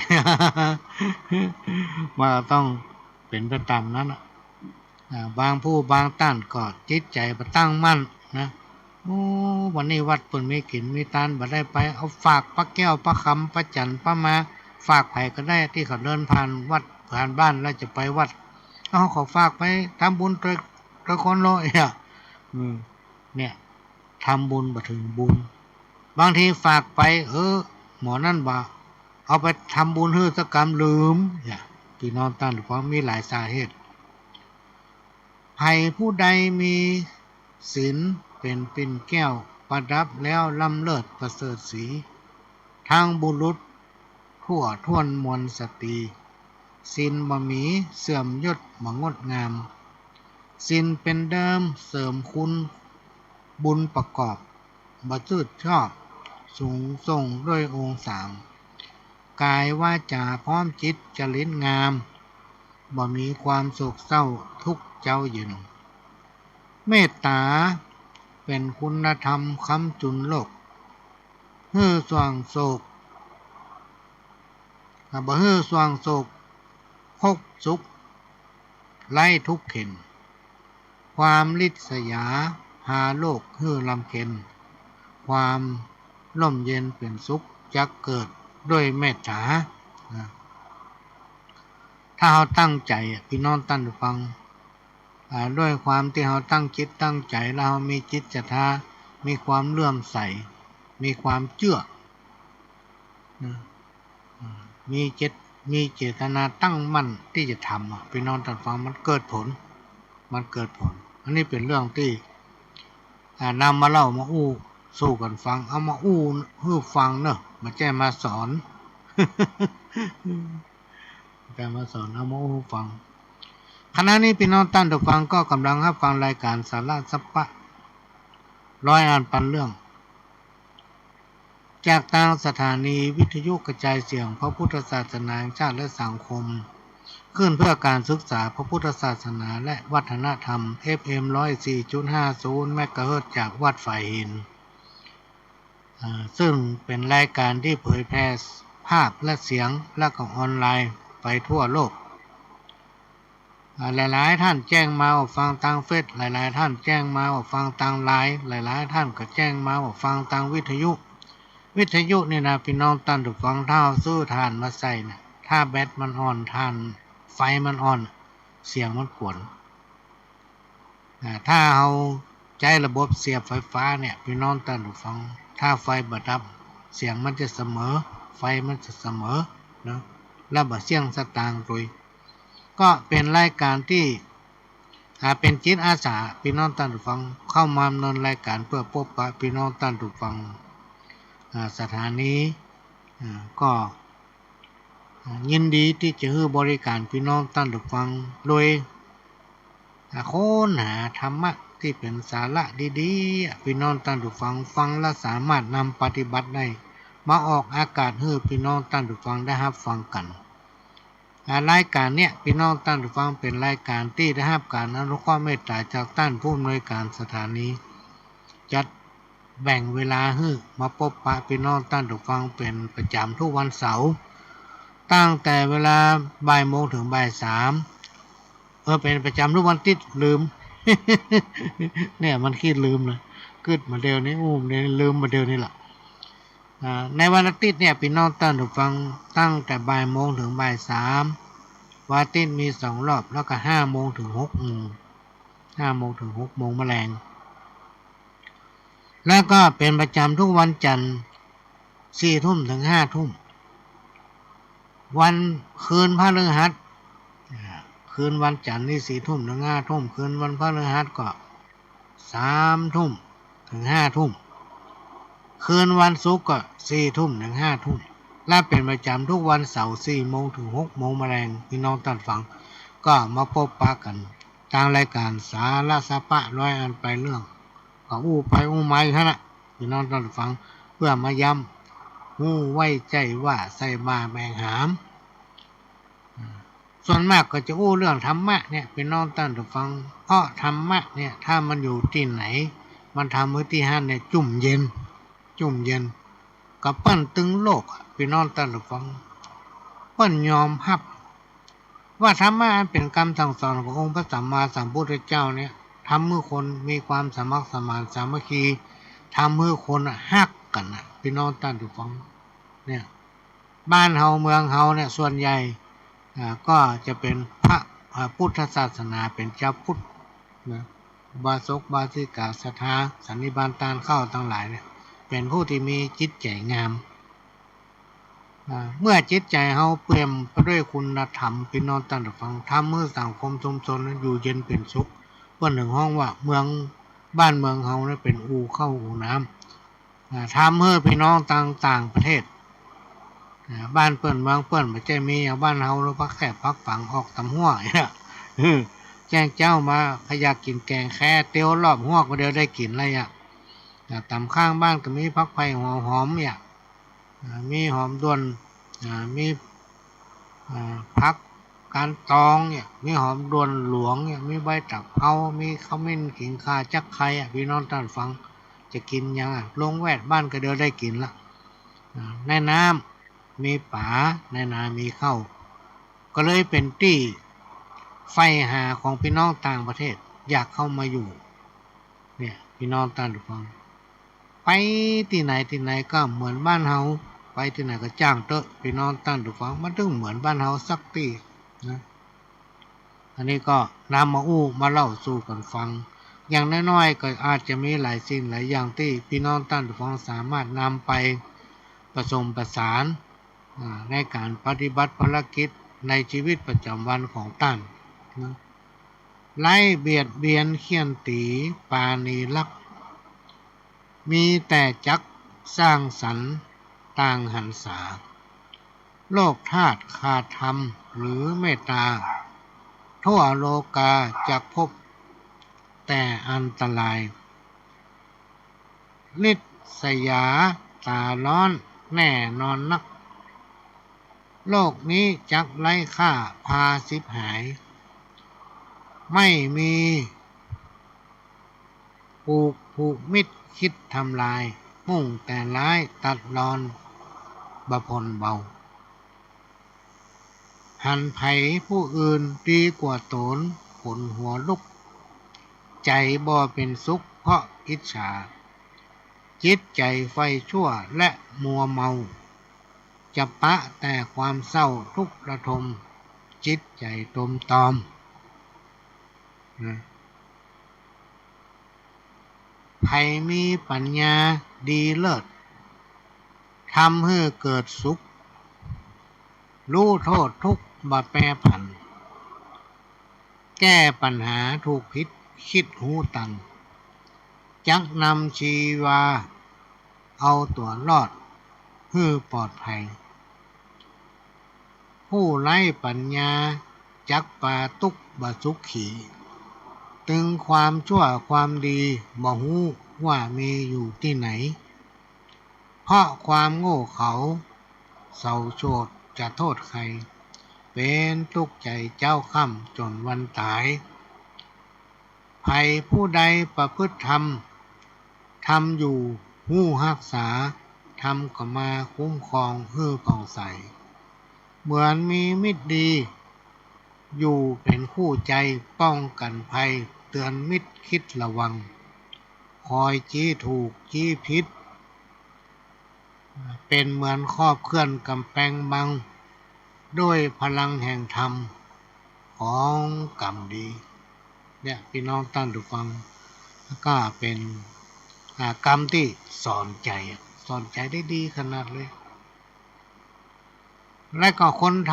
ว่าต้องเป็นไปตามนั้นบางผู้บางท่านก็จิตใจประตั้งมั่นนะโอ้วันนี้วัดเปิ่นมีกินมีทานบ่ได้ไปเอาฝากพระแก้วพระคำพระจันทร์พระมาฝากไผก็ได้ที่เขาเดินผ่านวัดผ่านบ้านแล้วจะไปวัดเอาขอฝากไปทำบุญตะคนโลเนี่ยทำบุญบ่ถึงบุญบางทีฝากไปหมอนั่นบ่เอาไปทำบุญฮื้อสักกรรมลืมเนี่ยพี่น้องท่านเพราะมีหลายสาเหตุใครผู้ใดมีศีลเป็นปิ่นแก้วประดับแล้วล้ำเลิศประเสริฐสีทางบุรุษทั่วท่วนมวลสตรีศีลบ่มีเสื่อมยศบ่งดงามศีลเป็นเดิมเสริมคุณบุญประกอบบ่จืดชอบสูงส่งด้วยองค์3กายวาจาพร้อมจิตจริตงามบ่มีความโศกเศร้าทุกข์เจ้าเย็นเมตตาเป็นคุณธรรมค้ำจุนโลกฮื้อสว่างโศกบ่ฮื้อสว่างโศกพกสุขไล่ทุกข์เข็นความลิษยาหาโลกฮื้อลำเข็นความร่มเย็นเป็นสุขจักเกิดด้วยเมตตาถ้าเราตั้งใจพี่น้องท่านผู้ฟังด้วยความที่เราตั้งจิตตั้งใจเรามีจิตศรัทธามีความเลื่อมใสมีความเชื่อมีเจตนาตั้งมั่นที่จะทำพี่น้องท่านฟังมันเกิดผลอันนี้เป็นเรื่องที่นำมาเล่ามาอู้สู้กันฟังเอามาอู้ฮื้อฟังเนอะมาแจ้มาสอน แต่มาสอนเอามาอู้ฟังขณะนี้พี่น้องท่านผู้ฟังก็กำลังรับฟังรายการสาระสัพพะร้อยอ่านปันเรื่องจากทางสถานีวิทยุกระจายเสียงพระพุทธศาสนาแห่งชาติและสังคมขึ้นเพื่อการศึกษาพระพุทธศาสนาและวัฒนธรรม FM 104.50 เมกะเฮิรตซ์จากวัดฝ่ายหินซึ่งเป็นรายการที่เผยแพร่ภาพและเสียงและก็ออนไลน์ไปทั่วโลกหลายๆท่านแจ้งมาว่าฟังทางเฟซหลายๆท่านแจ้งมาว่าฟังทางไลน์หลายๆท่านก็แจ้งมาว่าฟังทางวิทยุนี่นะพี่น้องท่านผู้ฟังถ้าเอาซื้อถ่านมาใส่นะถ้าแบตมันอ่อนถ่านไฟมันอ่อนเสียงมันกวนถ้าเอาใช้ระบบเสียบไฟฟ้าเนี่ยพี่น้องท่านผู้ฟังถ้าไฟบ่ดับเสียงมันจะเสมอไฟมันจะเสมอนะแล้วบ่เสี่ยงสตางค์โดยก็เป็นรายการที่เป็นจิตอาสาพี่น้องท่านผู้ฟังเข้ามาดำเนินรายการเพื่อพบปะพี่น้องท่านผู้ฟังสถานีก็ยินดีที่จะให้บริการพี่น้องท่านผู้ฟังโดยค้นหาธรรมะที่เป็นสาระดีๆพี่น้องท่านผู้ฟังฟังและสามารถนำปฏิบัติได้มาออกอากาศให้พี่น้องท่านผู้ฟังได้รับฟังกันรายการเนี้ยพี่น้องท่านผู้ฟังเป็นรายการที่ได้รับการอนุเคราะห์เมตตาจากท่านผู้อำนวยการสถานีจัดแบ่งเวลาให้มาพบปะพี่น้องท่านผู้ฟังเป็นประจำทุกวันเสาร์ตั้งแต่เวลาบ่ายโมงถึงบ่ายสามเป็นประจำทุกวันติดลืม เนี่ยมันคิดลืมเลยกึดมาเดียวนี้เนี่ยลืมมาเดียวนี้แหละในวันอาทิตย์เนี่ยพี่น้องท่านผู้ฟังตั้งแต่บ่ายโมงถึงบ่ายสามวันอาทิตย์มี2 รอบแล้วก็5 โมงถึง 6 โมง5 โมงถึง 6 โมงแมลงแล้วก็เป็นประจำทุกวันจันทร์4 ทุ่มถึง 5 ทุ่มวันคืนพฤหัสคืนวันจันทร์นี่4 ทุ่มถึง 5 ทุ่มคืนวันพฤหัสก็3 ทุ่มถึง 5 ทุ่มคืนวันศุกร์ก็4 ทุ่มถึง 5 ทุ่มและเป็นประจำทุกวันเสาร์4 โมงถึง 6 โมงแมลงพี่น้องท่านฟังก็มาพบปะกันทางรายการสาระสัพพะร้อยอันไปเรื่องก็อู้ไปอู้มาอยู่นั่นแหละพี่น้องท่านฟังเพื่อมาย้ำหู้ไว้ใจว่าใส่มาแบ่งหาม ส่วนมากก็จะอู้เรื่องธรรมะเนี่ยเป็นน้องตั้งแต่ฟังเพราะธรรมะเนี่ยถ้ามันอยู่ที่ไหนมันทำให้ที่ฮั่นเนี่ยจุ่มเย็นกับเปิ้นตึงโลกพี่น้องตั้งแต่ฟังเปิ้นยอมรับว่าธรรมะเป็นคำสั่งสอนขององค์พระสัมมาสัมพุทธเจ้าเนี่ยทำให้คนมีความสมัครสมานสามัคคีทำให้คนฮักกันนะพี่น้องตั้งแต่ฟังเนี่ยบ้านเฮาเมืองเฮาเนี่ยส่วนใหญ่ก็จะเป็นพระพุทธศาสนาเป็นเจ้าพุทธนะบาศกบาสิกาศรัทธาสันนิบาตตานเข้าทั้งหลายเนี่ยเป็นผู้ที่มีจิตใจงามเมื่อจิตใจเฮาเปี่ยมไปด้วยคุณธรรมพี่น้องตั้งแต่ฟังทำเมื่อสังคมชุมชนอยู่เย็นเป็นสุขเปิ้นหนึ่งห้องว่าเมืองบ้านเมืองเฮาเนี่ยเป็นอู่เข้าอู่น้ำทำเมื่อพี่น้องต่างประเทศบ้านเปิ้นเมืองเปิ้นไม่ใช่มีอย่างบ้านเฮาแล้วพักแค่พักฝังออกตำหัวเนี่ยแจ้งเจ้ามาพยากกินแกงแค่เตียวรอบหัวก็เดียวได้กินอะไรตำข้างบ้านก็มีพักไผ่หัวหอมเนี่ยมีหอมด้วนมีพักการตองเนี่ยมีหอมด้วนหลวงเนี่ยมีใบตักเผามีขมิ้นขิงข่าจักไข่พี่น้องท่านฟังจะกินยังลงแวดบ้านก็เดียวได้กินละในน้ำมีป่าในนามีข้าวก็เลยเป็นที่ไฟหาของพี่น้องต่างประเทศอยากเข้ามาอยู่เนี่ยพี่น้องต่างฟังไปที่ไหนก็เหมือนบ้านเฮาไปที่ไหนก็จ้างเตอะพี่น้องต่างฟังมันถึงเหมือนบ้านเฮาสักที่นะอันนี้ก็นำมาอู้มาเล่าสู่กันฟังอย่างน้อยๆก็อาจจะมีหลายสิ่งหลายอย่างที่พี่น้องต่างฟังสามารถนำไปผสมประสานในการปฏิบัติภารกิจในชีวิตประจำวันของท่านนะไล่เบียดเบียนเคี่ยนตีปาณีลักมีแต่จักสร้างสรรค์ต่างหันษาโลกธาตุขาดธรรมหรือเมตตาทั่วโลกาจะพบแต่อันตรายนิสยาตาร้อนแน่นอนนักโลกนี้จักไร้ค่าพาสิบหายไม่มีผูกมิตรคิดทำลายมุ่งแต่ร้ายตัดรอนบะพลเบาหันไผผู้อื่นดีกว่าตนขนหัวลุกใจบ่เป็นสุขเพราะอิจฉาจิตใจไฟชั่วและมัวเมาจะปะแต่ความเศร้าทุกระทมจิตใจตมตอมใครมีปัญญาดีเลิศทำให้เกิดสุขรู้โทษทุกบะแปรผันแก้ปัญหาถูกผิดคิดหูตันจักนำชีวาเอาตัวรอดให้ปลอดภัยผู้ไร้ปัญญาจักปาตุกบะสุขขีตึงความชั่วความดีบ่ฮู้ว่ามีอยู่ที่ไหนเพราะความโง่เขาเศร้าโศกจะโทษใครเป็นทุกข์ใจเจ้าค่ำจนวันตายภัยผู้ใดประพฤติธรรมทำอยู่หู้รักษาทำก็มาคุ้มครองฮื้อผ่องใสเหมือนมีมิตรดีอยู่เป็นคู่ใจป้องกันภัยเตือนมิตรคิดระวังคอยจี้ถูกจี้ผิดเป็นเหมือนครอบเคลื่อนกำแพงบังด้วยพลังแห่งธรรมของกรรมดีเนี่ยพี่น้องตั้งดูฟังก็เป็นกรรมที่สอนใจได้ดีขนาดเลยและก็คนเ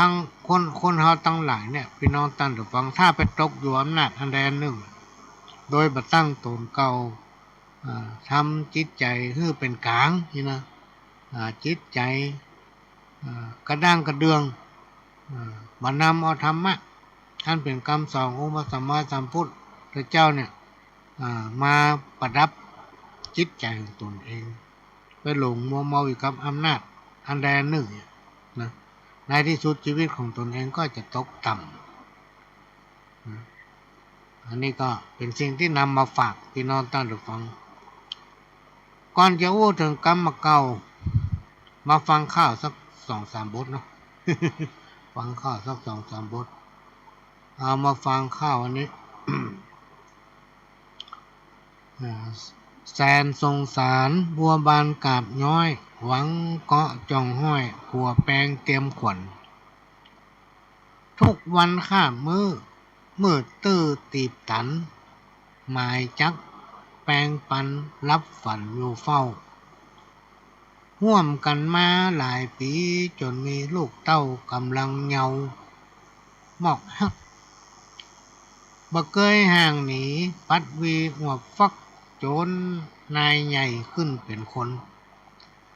ฮาตั้งหลายเนี่ยพี่น้องตั้งดูฟังถ้าไปตกอยู่อำนาจอันใดอันหนึ่งโดยบ่ตั้งตนเก่าทำจิตใจให้เป็นกลางนี่นะจิตใจกระด้างกระเดืองมานำเอาธรรมะท่านเป็นคำสอนองค์พระสัมมาสัมพุทธเจ้าเนี่ยมาประดับจิตใจของตนเองไปหลงมัวเมาอยู่กับอำนาจอันใดอันหนึ่งนะ ในที่สุดชีวิตของตนเองก็จะตกต่ำอันนี้ก็เป็นสิ่งที่นำมาฝากพี่น้องท่านผู้ฟังก่อนจะพูดถึงกรรมเก่ามาฟังข้าวสัก2-3 บทเนาะ ฟังข้าวสัก2-3 บทเอามาฟังข้าวอันนี้ แสนสงสารบัวบานกาบย้อยหวังเกาะจ่องห้อยขัวแปงเตรียมขวัญทุกวันข้ามมืดตื้อตีบตันหมายจักแปงปันรับฝันอยู่เฝ้าห่วมกันมาหลายปีจนมีลูกเต้ากำลังเยาหมอกฮักบ่เคยห่างหนีปัดวีหัวฟักจนนายใหญ่ขึ้นเป็นคน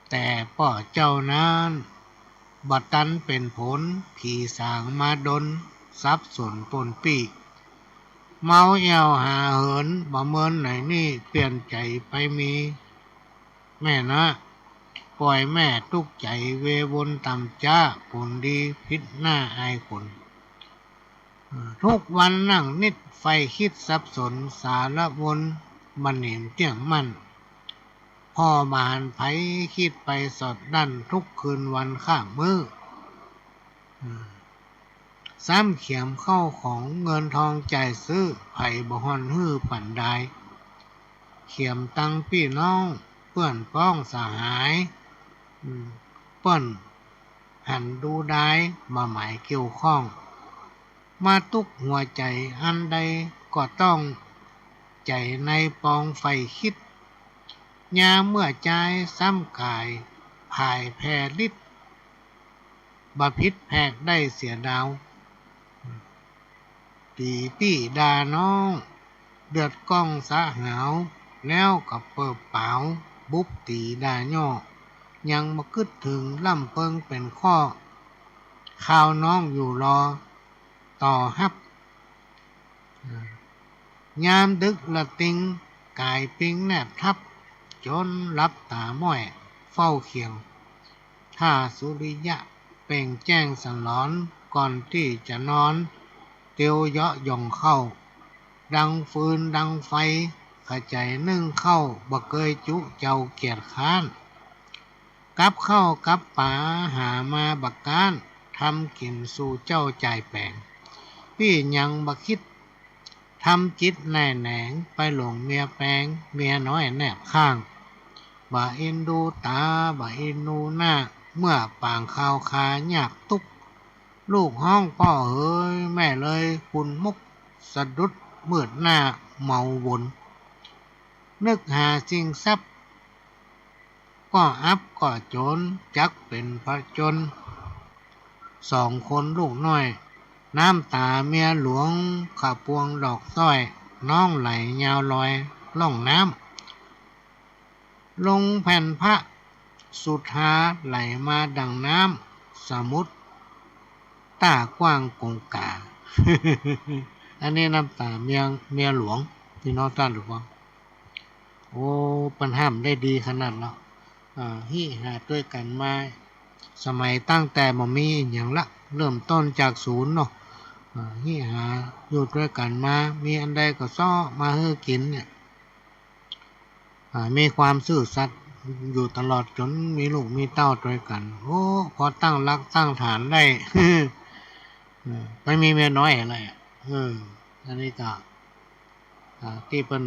แต่ป่อเจ้านั้นบัดตันเป็นผลผีสางมาดนซับสนปนปีเมาเอวหาเหินบ่เมินไหนนี่เปลี่ยนใจไปมีแม่นะปล่อยแม่ทุกใจเววนต่ำจ้าผลดีพิษหน้าอายคนทุกวันนั่งนิดไฟคิดสับสนสารวนมันเห็นเที่ยงมันพ่อบานไผคิดไปสอดดันทุกคืนวันข้ามมือซ้ำเขียมเข้าของเงินทองจ่ายซื้อไผ่บ่ฮอนฮื้อปั่นได้เขียมตังพี่น้องเพื่อนพ้องสหายเปิ้นหันดูได้มาหมายเกี่ยวข้องมาตุกหัวใจอันใดก็ต้องใจในปองไฟคิดยาเมื่อใจซ้ำกายภายแผ่ลิดบาพิษแพกได้เสียดาวตีปี้ดาน้องเดือดก้องสะหาวแล้วกับเปิบเปล่าบุบตีดาย่อยังมาคึดถึงล่ำเปิงเป็นข้อข่าวน้องอยู่รอต่อฮับยามดึกละติงกายปิงแนบทับจนรับตาม้อยเฝ้าเคียงถ้าสุริยะเป่งแจ้งสันหลอนก่อนที่จะนอนเตียวเยาะย่องเข้าดังฟืนดังไฟขจายนึ่งเข้าบ่เคยจุเจ้าเกียรค้านกับเข้ากับป่าหามาบักการทำกินสู่เจ้าใจแปลงพี่ยังบักคิดทำจิตแน่แหนงไปหลงเมียแปงเมียน้อยแนบข้างบ่เอ็นดูตาบ่เอ็นดูหน้าเมื่อปางข่าวคาหยากตุกลูกห้องพ่อเฮ้ยแม่เลยคุณมุกสะดุดมืดหน้าเมาวนนึกหาสิ่งทรัพย์ก็อับก็จนจักเป็นพระจน2 คนลูกน้อยน้ำตาเมียหลวงข้าพวงดอกสร้อยน้องไหลยาวลอยล่องน้ำลงแผ่นพระสุธาไหลมาดังน้ำสมุทรตากว้างกงกา อันนี้น้ำตาเมียหลวงพี่น้องท่านหรือเปล่าโอ้ปัญหาได้ดีขนาดแล้วฮิหาด้วยกันมาสมัยตั้งแต่บ่มีอย่างละเริ่มต้นจากศูนย์เนาะฮิหาอยู่ด้วยกันมามีอันใดก็ซ้อมาให้กินเนี่ยมีความซื่อสัตย์อยู่ตลอดจนมีลูกมีเต้าด้วยกันโอ้พอตั้งรักตั้งฐานได้ ไม่มีเมียน้อยอะไรอันนี้ก็ที่เพิ่น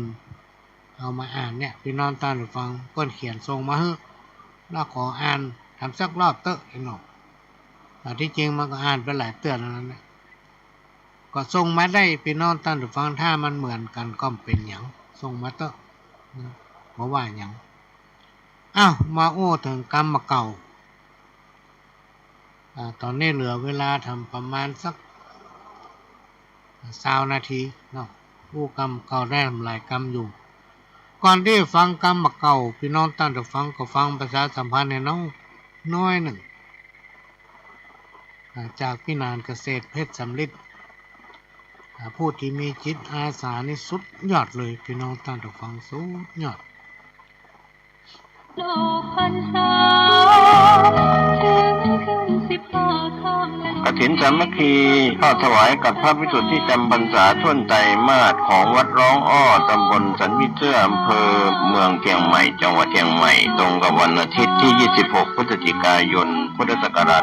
เอามาอ่านเนี่ยพี่น้องท่านฟังเพิ่นเขียนส่งมาให้แล้วขออ่านทำสักรอบเตอะไอ้หนอแต่ที่จริงมันก็อ่านไปหลายเตือนแล้วนั่นแหละก็ส่งมาได้พี่น้องท่านฟังถ้ามันเหมือนกันก็เป็นอย่างส่งมาเตอะเพราะว่าอย่างมาโอ้ถึงกรรมเก่าตอนนี้เหลือเวลาทำประมาณสัก20 นาทีเนาะผู้กรรมเก่าได้ทำลายกรรมอยู่ก่อนที่ฟังกรรมเก่าพี่น้องท่านจะฟังก็ฟังประชาสัมพันธ์ในน้อยหนึ่งจากพี่นานเกษตรเพชรสำลิดผู้ที่มีจิตอาสานี่สุดยอดเลยพี่น้องท่านจะฟังสุดยอดโลกพรรษาถึงขึ้น15 ค่ ฐินสามัคคีทอดถวายกับพระภิกษุที่จำพรรษาช่วงไตรมาสของวัดร้องอ้อตำบลสันวิเชื่ออำเภอเมืองเชียงใหม่จังหวัดเชียงใหม่ตรงกับวันอาทิตย์ที่ 26 พฤศจิกายน พุทธศักราช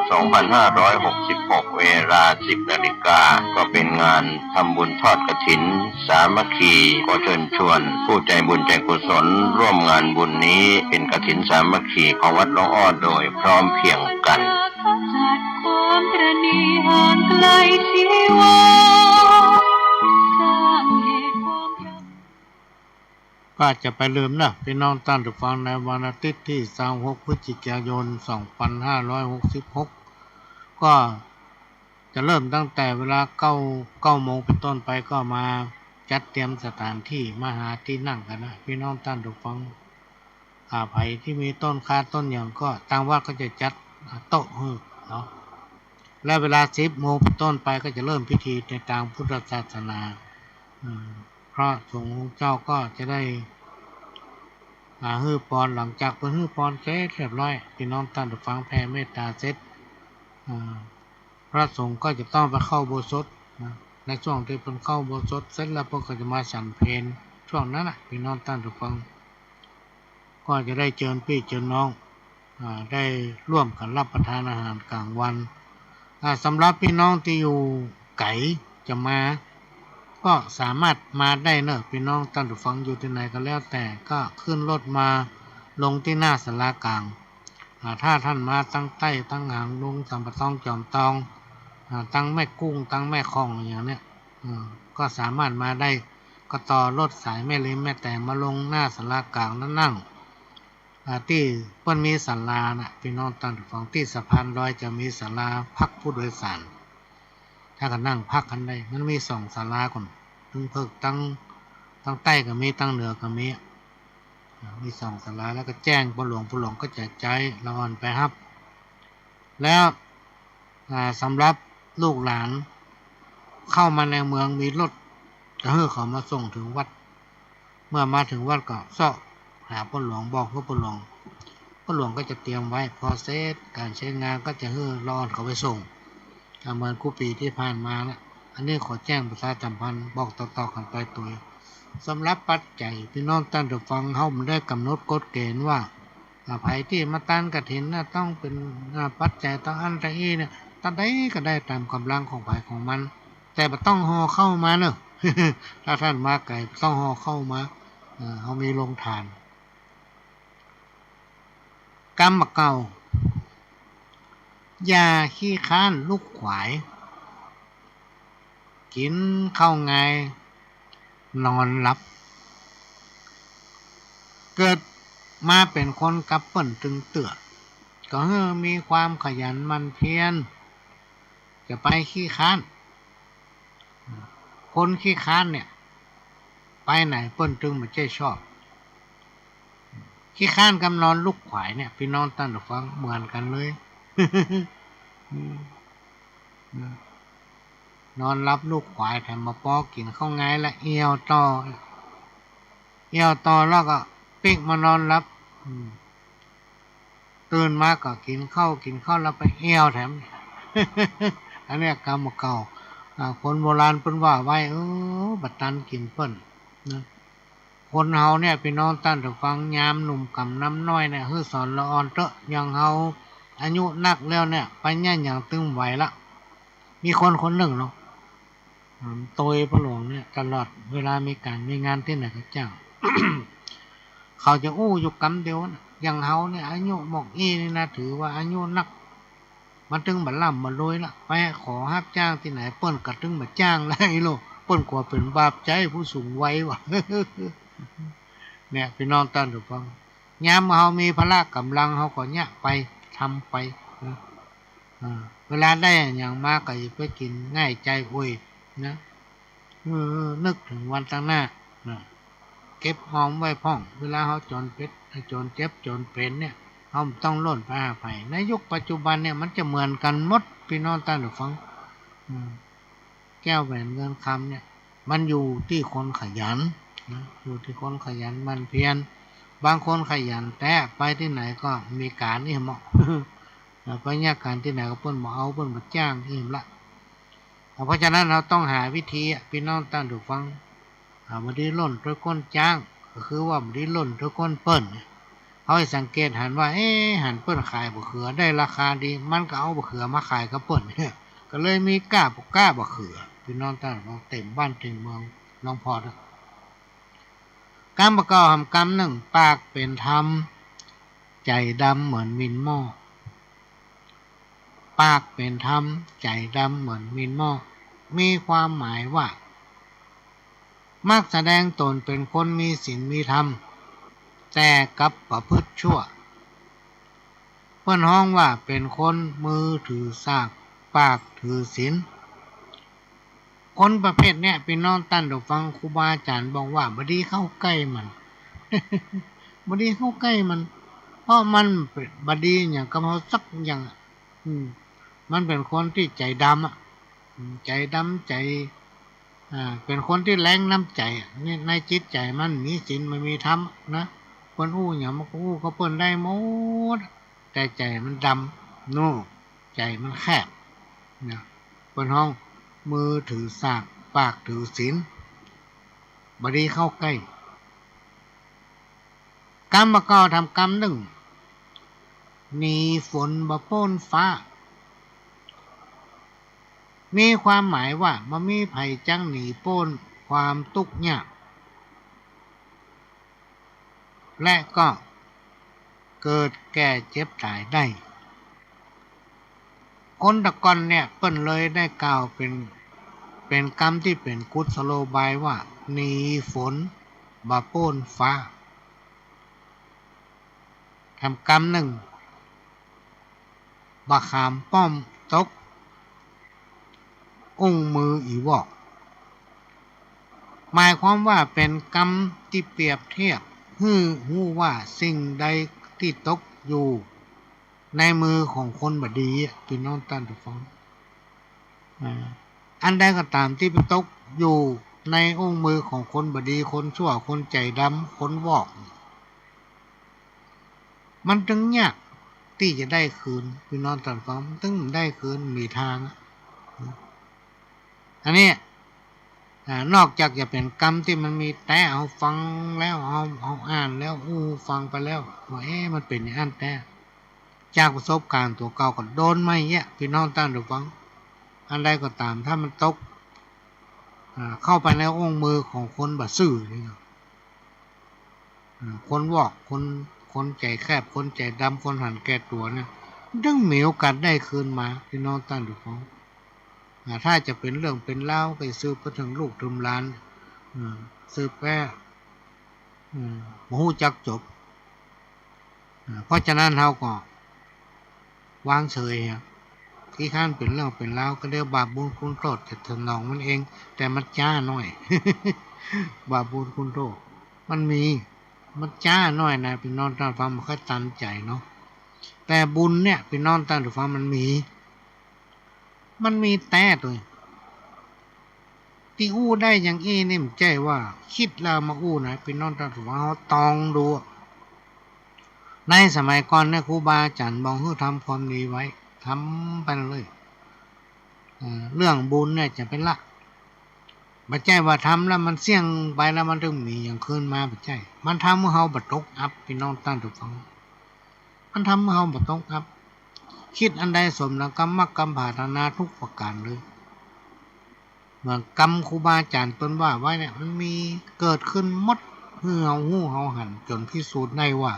2566 เวลา 10 นาฬิกาก็เป็นงานทำบุญทอดกฐินสามัคคีขอเชิญชวนผู้ใจบุญใจกุศลร่วมงานบุญนี้เป็นกฐินสามัคคีของวัดร้องอ้อโดยพร้อมเพรียงกันจัดความตระหนี่ห่างไกลชีวาสร้างเหตุความรักก็จะไปลืมนะพี่น้องท่านผู้ฟังในวันอาทิตย์ที่26 พฤศจิกายน 2566 ก็จะเริ่มตั้งแต่เวลา9 โมงเป็นต้นไปก็มาจัดเตรียมสถานที่มาหาที่นั่งกันนะพี่น้องท่านผู้ฟังไผ่ที่มีต้นคาต้นอย่างก็ทางวัดก็จะจัดโต๊ะเนาะและเวลา10 โมงเป็นต้นไปก็จะเริ่มพิธีในทางพุทธศาสนาพระสงฆ์เจ้าก็จะได้ฮือปอนหลังจากฮือปอนเสร็จเรียบร้อยพี่น้องท่านผู้ฟังแผ่เมตตาเสร็จพระสงฆ์ก็จะต้องไปเข้าโบสถนะในช่วงที่เป็นเข้าโบสถเสร็จแล้วพวกก็จะมาฉันเพลช่วงนั้นนะพี่น้องท่านผู้ฟังก็จะได้เชิญพี่เชิญน้องได้ร่วมกันรับประทานอาหารกลางวันสำหรับพี่น้องที่อยู่ไกลจะมาก็สามารถมาได้เนอะพี่น้องท่านผู้ฟังอยู่ที่ไหนก็แล้วแต่ก็ขึ้นรถมาลงที่หน้าศาลากลางถ้าท่านมาตั้งใต้ตั้งหางลุงสัมปะตองจอมตองตั้งแม่กุ้งตั้งแม่คองอย่างเนี้ยก็สามารถมาได้ก็ต่อรถสายแม่ลิ้มแม่แต่มาลงหน้าศาลากลางแล้วนั่งที่เพิ่นมีศาลานะพี่น้องท่านผู้ฟังที่สะพานลอยจะมีศาลาพักผู้โดยสารถ้าก็นั่งพักกันได้มันมี2ศาลาก่อนทั้งเพิกตั้งใต้ก็มีตั้งเหนือก็มี2ศาลาแล้วก็แจ้งผู้หลวงก็แจกจ่ายละอ่อนไปครับแล้วสำหรับลูกหลานเข้ามาในเมืองมีรถจะให้เขามาส่งถึงวัดเมื่อมาถึงวัดก็เสาะหาผู้หลวงบอกผู้หลวงก็จะเตรียมไว้พอเสร็จการใช้งานก็จะให้รอเขาไปส่งเหมือนคู่ปีที่ผ่านมานะอันนี้ขอแจ้งประชาสัมพันธ์บอกต่อๆกันไปตัวสำหรับปัจจัยพี่น้องท่านผู้ฟังเฮาไม่ได้กำหนดกฎเกณฑ์ว่าไผที่มาตั้งกฐินนะต้องเป็นปัจจัยต้องอันใดเนี่ยตอนใดก็ได้ตามกำลังของไผของมันแต่บ่ต้องห่อเข้ามาเนอะ ถ้าท่านมาไกลต้องห่อเข้ามาเฮามีโรงทานกรรมเก่าอย่าขี้ค้านลูกขวายกินข้าวไงนอนหลับเกิดมาเป็นคนกับเปิ้นตึงเตือก็มีความขยันหมั่นเพียรจะไปขี้ค้านคนขี้ค้านเนี่ยไปไหนเปิ้นตึงไม่ใช่ชอบขี้ค้านกับนอนลูกขวายเนี่ยพี่น้องท่านผู้ฟังเหมือนกันเลย นอนรับลูกขวายแถมมาปอกินข้าวไงและเอียวต่อแล้วก็ปิ๊กมานอนรับตื่นมาก็กินข้าวแล้วไปเอียวแถม อันนี้กรรมเก่าคนโบราณเพิ่นว่าไว้บัดตันกินเปิ้นนะคนเฮาเนี่ยพี่น้องท่านผู้ฟังยามหนุ่มกำน้ำน้อยเนี่ยสอนละอ่อนเตอะอย่างเฮาอายุนักแล้วเนี่ยไปย่านอย่างตึงไหวละมีคนหนึ่งเนาะโตยพระหลวงเนี่ยตลอดเวลามีการมีงานที่ไหนก็จ้าง เขาจะอยู่กำเดียวนะอย่างเฮาเนี่ยอายุหมอกนี่นะถือว่าอายุนักมันตึงบัดล่ำบัดรวยละไปขอรับจ้างที่ไหนเปิ้นก็ตึงบัดจ้างแล้วไอ้โลเปิ้นกว่าเป็นบาปใจผู้สูงวัยว่ะ เนี่ยพี่น้องท่านผู้ฟังยามเฮามีพละกำลังเฮาก็เนี่ยไปทำไปนะเวลาได้อย่างมากก็ไปกินง่ายใจโอยนะนึกถึงวันข้างหน้านะเก็บหอมไว้พ่องเวลาเฮาจนเจ็บจนเป็นเนี่ยเฮาต้องล้นไปหาไผในยุคปัจจุบันเนี่ยมันจะเหมือนกันหมดพี่น้องท่านผู้ฟังแก้วแหวนเงินคำเนี่ยมันอยู่ที่คนขยันนะอยู่ที่คนขยันมันเพียรบางคนขยันแต่ไปที่ไหนก็มีการนี่เหมาะ ไปยากการที่ไหนก็เปิ้นบ่เอาเปิ้นบ่จ้างอิ่มละเพราะฉะนั้นเราต้องหาวิธีพี่น้องตั้งถูกฟังบ่ได้ล้นด้วยก้นจ้างก็คือว่าบ่ได้ล้นด้วยก้นเปิ้นเขาให้สังเกตหันว่าหันเปิ้นขายบะเขือได้ราคาดีมันก็เอาบะเขือมาขายกับเปิ้นเนี่ยก็เลยมีกล้าบะเขือพี่น้องตั้งเต็มบ้านเต็มเมืองน้องพอดกรรมประกอบทำกรรมหนึ่งปากเป็นธรรมใจดำเหมือนมินหม้อปากเป็นธรรมใจดำเหมือนมินหม้อมีความหมายว่ามักแสดงตนเป็นคนมีศีลมีธรรมแต่กับประพฤติชั่วเพื่อนห้องว่าเป็นคนมือถือสากปากถือศีลคนประเภทเนี้ยพี่น้องตั้นดอกฟังครูบาอาจารย์บอกว่าบดีเข้าใกล้มัน บดีเข้าใกล้มันเพราะมันเป็นบดีอย่างกำเขาสักอย่างมันเป็นคนที่ใจดำใจดำใจเป็นคนที่แรงน้ำใจนี่ในจิตใจมันมีศีลมันมีธรรมนะคนอู้อย่างมันก็อู้เขาเปิ้นได้หมดแต่ใจมันดำนู่ใจมันแคบนะคนห้องมือถือสากปากถือศีลบดีเข้าใกล้กรรมประกอบทำกรรมหนึ่งหนีฝนบ่โป้นฟ้ามีความหมายว่ามันมีภัยจังหนีโป้นความทุกข์ยากและก็เกิดแก่เจ็บตายได้คนตะกอนเนี่ยเปิ้นเลยได้กล่าวเป็นกรรมที่เป็นกุศโลบายว่าหนีฝนบ่โป้นฟ้าทำกรรมหนึ่งบะขามป้อมตกองมืออีวอกหมายความว่าเป็นกรรมที่เปรียบเทียบหู้ว่าสิ่งใดที่ตกอยู่ในมือของคนบดีพี่น้องท่านผู้ฟังอันใดก็ตามที่ไปตกอยู่ในองค์มือของคนบดีคนชั่วคนใจดำคนวอกมันจึงยากที่จะได้คืนพี่น้องท่านผู้ฟังถึงได้คืนมีทางอันนี้นอกจากจะเป็นกรรมที่มันมีแต่เอาฟังแล้วเอาอ่านแล้วฟังไปแล้วว่ามันเป็นอย่างนั้นแต่จากประสบการณ์ตัวเก่าก็โดนไม่พี่น้องตั้งดูฟังอันใดก็ตามถ้ามันตกเข้าไปในองค์มือของคนบาซื่อนี่คนวอกคนใจแคบคนใจดำคนหันแก่ตัวเนี่ยดึงมีโอกาสได้คืนมาพี่น้องตั้งดูฟังถ้าจะเป็นเรื่องเป็นเล่าไปซื้อไปถึงลูกถึงล้านซื้อแป้หูจักจบเพราะฉะนั้นเราก็วางเฉยที่ข้านเป็นเรื่องเป็นเล่าก็เรียกบาปบุญคุณโทษจะถนองมันเองแต่มันจ้าหน่อย บาปบุญคุณโทษมันจ้าหน่อยนะพี่น้องท่านฟังมันค่อยตันใจเนาะแต่บุญเนี่ยพี่น้องท่านฟังมันมีแต่ตัวที่อู้ได้อย่างนี่มันใจว่าคิดแล้วมาอู้นะพี่น้องท่านฟังเขาตองดูในสมัยก่อนเนี่ยครูบาอาจารย์บอกให้ทำความดีไว้ทำไปเลยเรื่องบุญเนี่ยจะเป็นละบัจจัยว่าทำแล้วมันเสี่ยงไปแล้วมันถึงมีอย่างขึ้นมาบัจจัยมันทำให้เราบัดตกอับพี่น้องท่านฟังมันทำให้เราบัดตกอับคิดอันใดสมแล้วกรรมกรรมปรารถนาทุกประการเลยเหมือนกรรมครูบาอาจารย์ต้นว่าไว้เนี่ยมันมีเกิดขึ้นหมดเหื่อหูเฮาหันจนพิสูจน์ได้ว่า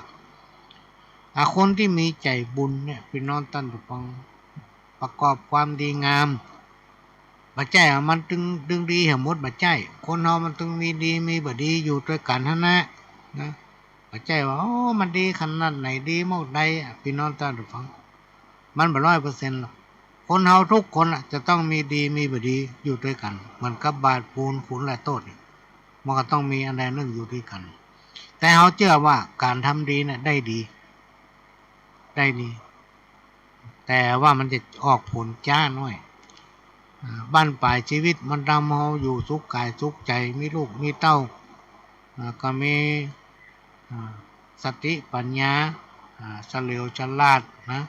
คนที่มีใจบุญเนี่ยพี่น้องท่านผู้ฟังประกอบความดีงามบัจจัยมันดึงดีหมดบัจจัยคนเฮามันต้องมีดีมีบ่ดีอยู่ด้วยกันทั้งนั้นนะบัจจัยว่ามันดีขนาดไหนดีมากใดพี่น้องท่านผู้ฟังมันบ่ 100% หรอกคนเฮาทุกคนจะต้องมีดีมีบ่ดีอยู่ด้วยกันเหมือนกับบาดปูนขุนและโตดมันก็ต้องมีอันใดนึงอยู่ด้วยกันแต่เฮาเชื่อว่าการทำดีเนี่ยได้ดีแต่ว่ามันจะออกผลจ้าน้อยบ้านปลายชีวิตมันทำเฮาอยู่สุขกายสุขใจมีลูกมีเต้าก็มีสติปัญญาเฉลียวฉลาดนะ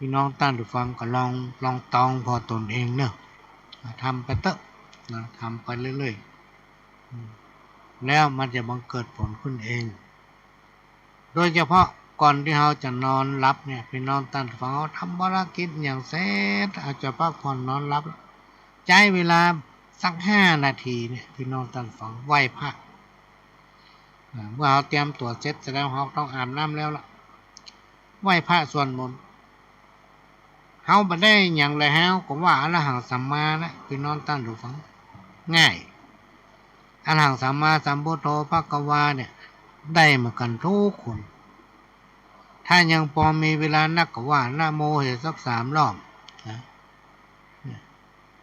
พี่น้องท่านผู้ฟังก็ลองตองพอตนเองเนอะทำไปเถอะนะทำไปเรื่อยๆแล้วมันจะบังเกิดผลขึ้นเองโดยเฉพาะก่อนที่เราจะนอนหลับเนี่ยพี่น้องท่านผู้ฟังเขาทำภารกิจอย่างเสร็จอาจจะพักผ่อนนอนหลับใช้เวลาสัก5 นาทีเนี่ยพี่น้องท่านผู้ฟังไหว้พระเมื่อเราเตรียมตัวเสร็จแสดงเราต้องอาบน้ำแล้วล่ะไหว้พระสวดมนต์เฮาบ่ได้อย่างไรเฮาก็ว่าอรหังสัมมานะพี่น้องท่านผู้ฟังง่ายอรหังสัมมาสัมพุทโธภควาเนี่ยได้เหมือนกันทุกคนถ้ายังพอมีเวลานักก็ว่านะโมเหสัก3 รอบนะ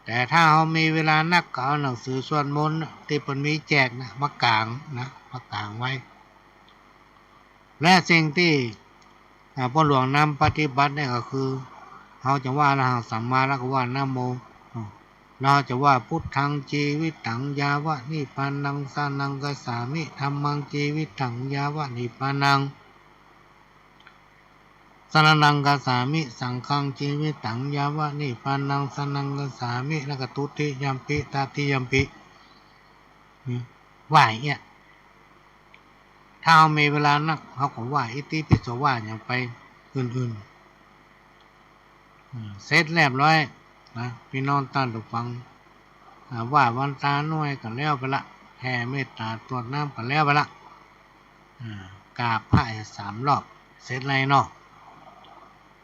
แต่ถ้าเรามีเวลานักก็เอาหนังสือสวดมนต์ที่เพิ่นมีแจกนะมากางไว้และสิ่งที่พ่อหลวงนำปฏิบัติเนี่ยก็คือเราจะว่าอรหังสัมมาแล้วก็ว่านะโมเราจะว่าพุทธังชีวิตังยาวะนิพพานังสานังกัสสามิธัมมังชีวิตังยาวะนิพพานังสรณังกัสสามิสังฆังชีวิตังยาวะนิพพานังสรณังกัสสามิแล้วก็ทุติยัมปิตติยัมปิว่าอย่างเงี้ยถ้าเรามีเวลานักเขาก็ว่าอิติปิโสว่าอย่างไปอื่นๆเสร็จเรียบร้อยนะพี่น้องท่านผู้ฟังว่าวันตาหน่วยกันแล้วไปละแผ่เมตตาตรวจน้ำกันแล้วไปละกราบพระ3 รอบเสร็จเลยเนาะ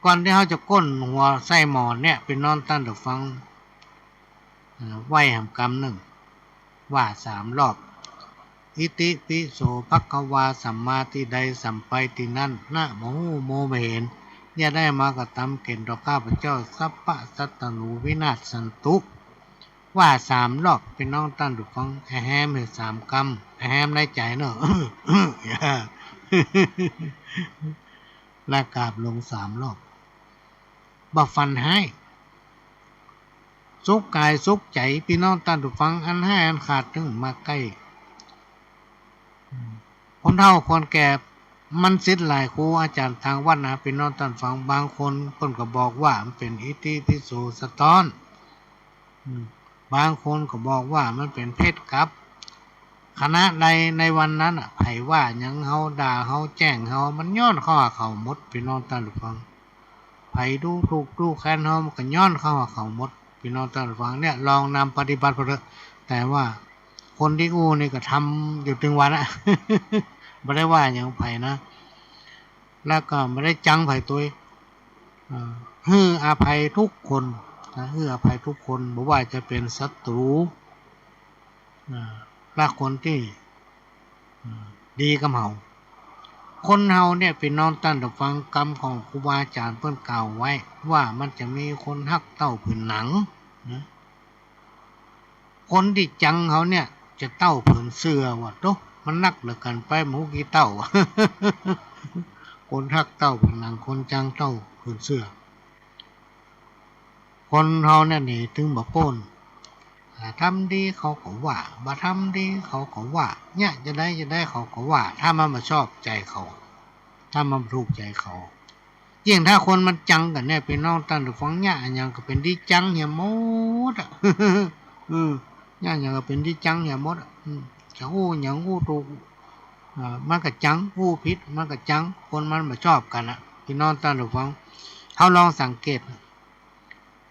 ก่อนที่เขาจะก้นหัวใส่หมอนเนี่ยพี่น้องท่านผู้ฟังไหว้หำกรรม1ว่า3 รอบอิติปิโสภควาสัมมาทิใดสัมไปตินั้นนะโมโมไม่เห็นอย่าได้มากระทำเก่งต่อข้าพเจ้าสัพพะสัตตนูวินาศสันตุว่า3 รอบพี่น้องท่านผู้ฟังแฮมให้3 กรรมแฮมในใจเนอะและกราบลง3 รอบบ่ฟันให้สุขกายสุขใจพี่น้องท่านผู้ฟังอันให้อันขาดถึงมาใกล้คนเฒ่าคนแก่มันสิทธิ์หลายครูอาจารย์ทางวัดนะพี่น้องท่านฟังบางคนก็บอกว่ามันเป็นอิติปิโสสะท้อนบางคนก็บอกว่ามันเป็นเพศกับคณะใดในวันนั้นไผว่าหยังเฮาด่าเฮาแจ้งเฮามันย้อนเข้าหาเขาหมดพี่น้องท่านฟังไผดูถูกดูแค้นเฮามันก็ย้อนเข้าหาเขาหมดพี่น้องท่านฟังเนี่ยลองนำปฏิบัติไปเถอะแต่ว่าคนที่อู้นี่ก็ทำอยู่ถึงวันอะ ไม่ได้ว่าอย่างไผ่นะแล้วก็ไม่ได้จังไผ่ตัวฮืออภัยทุกคนนะฮืออภัยทุกคนบอกว่าจะเป็นศัตรูและคนที่ดีกับเฮาคนเฮาเนี่ยเป็นน้องท่านผู้ฟังกรรมของครูบาอาจารย์เพิ่นกล่าวไว้ว่ามันจะมีคนฮักเต้าผืนหนังนะคนที่จังเขาเนี่ยจะเต้าผืนเสื้อว่ะโตมันนักเหลือกันไปหมูกี่เต้า คนฮักเต้าผืนหนังคนจังเต้าผืนเสื้อคนเฮาเนี่ยนี่ถึงบ่โป้นทำดีเขาก็ว่าบ่ทำดีเขาก็ว่าเนี่ยจะได้เขาก็ว่าถ้ามันมาชอบใจเขาถ้ามันถูกใจเขายิ่งถ้าคนมันจังกันเนี่ยพี่น้องท่านผู้ฟังเนี่ยอันยังก็เป็นดีจังเหี่ยหมดอ่ะ เนี่ยยังก็เป็นดีจังเหี่ยหมดอ่ะจะอู้หยังอู้ถูกมันก็จังอู้ผิดมันก็จังคนมันมาชอบกันอ่ะพี่น้องท่านผู้ฟังเฮาลองสังเกต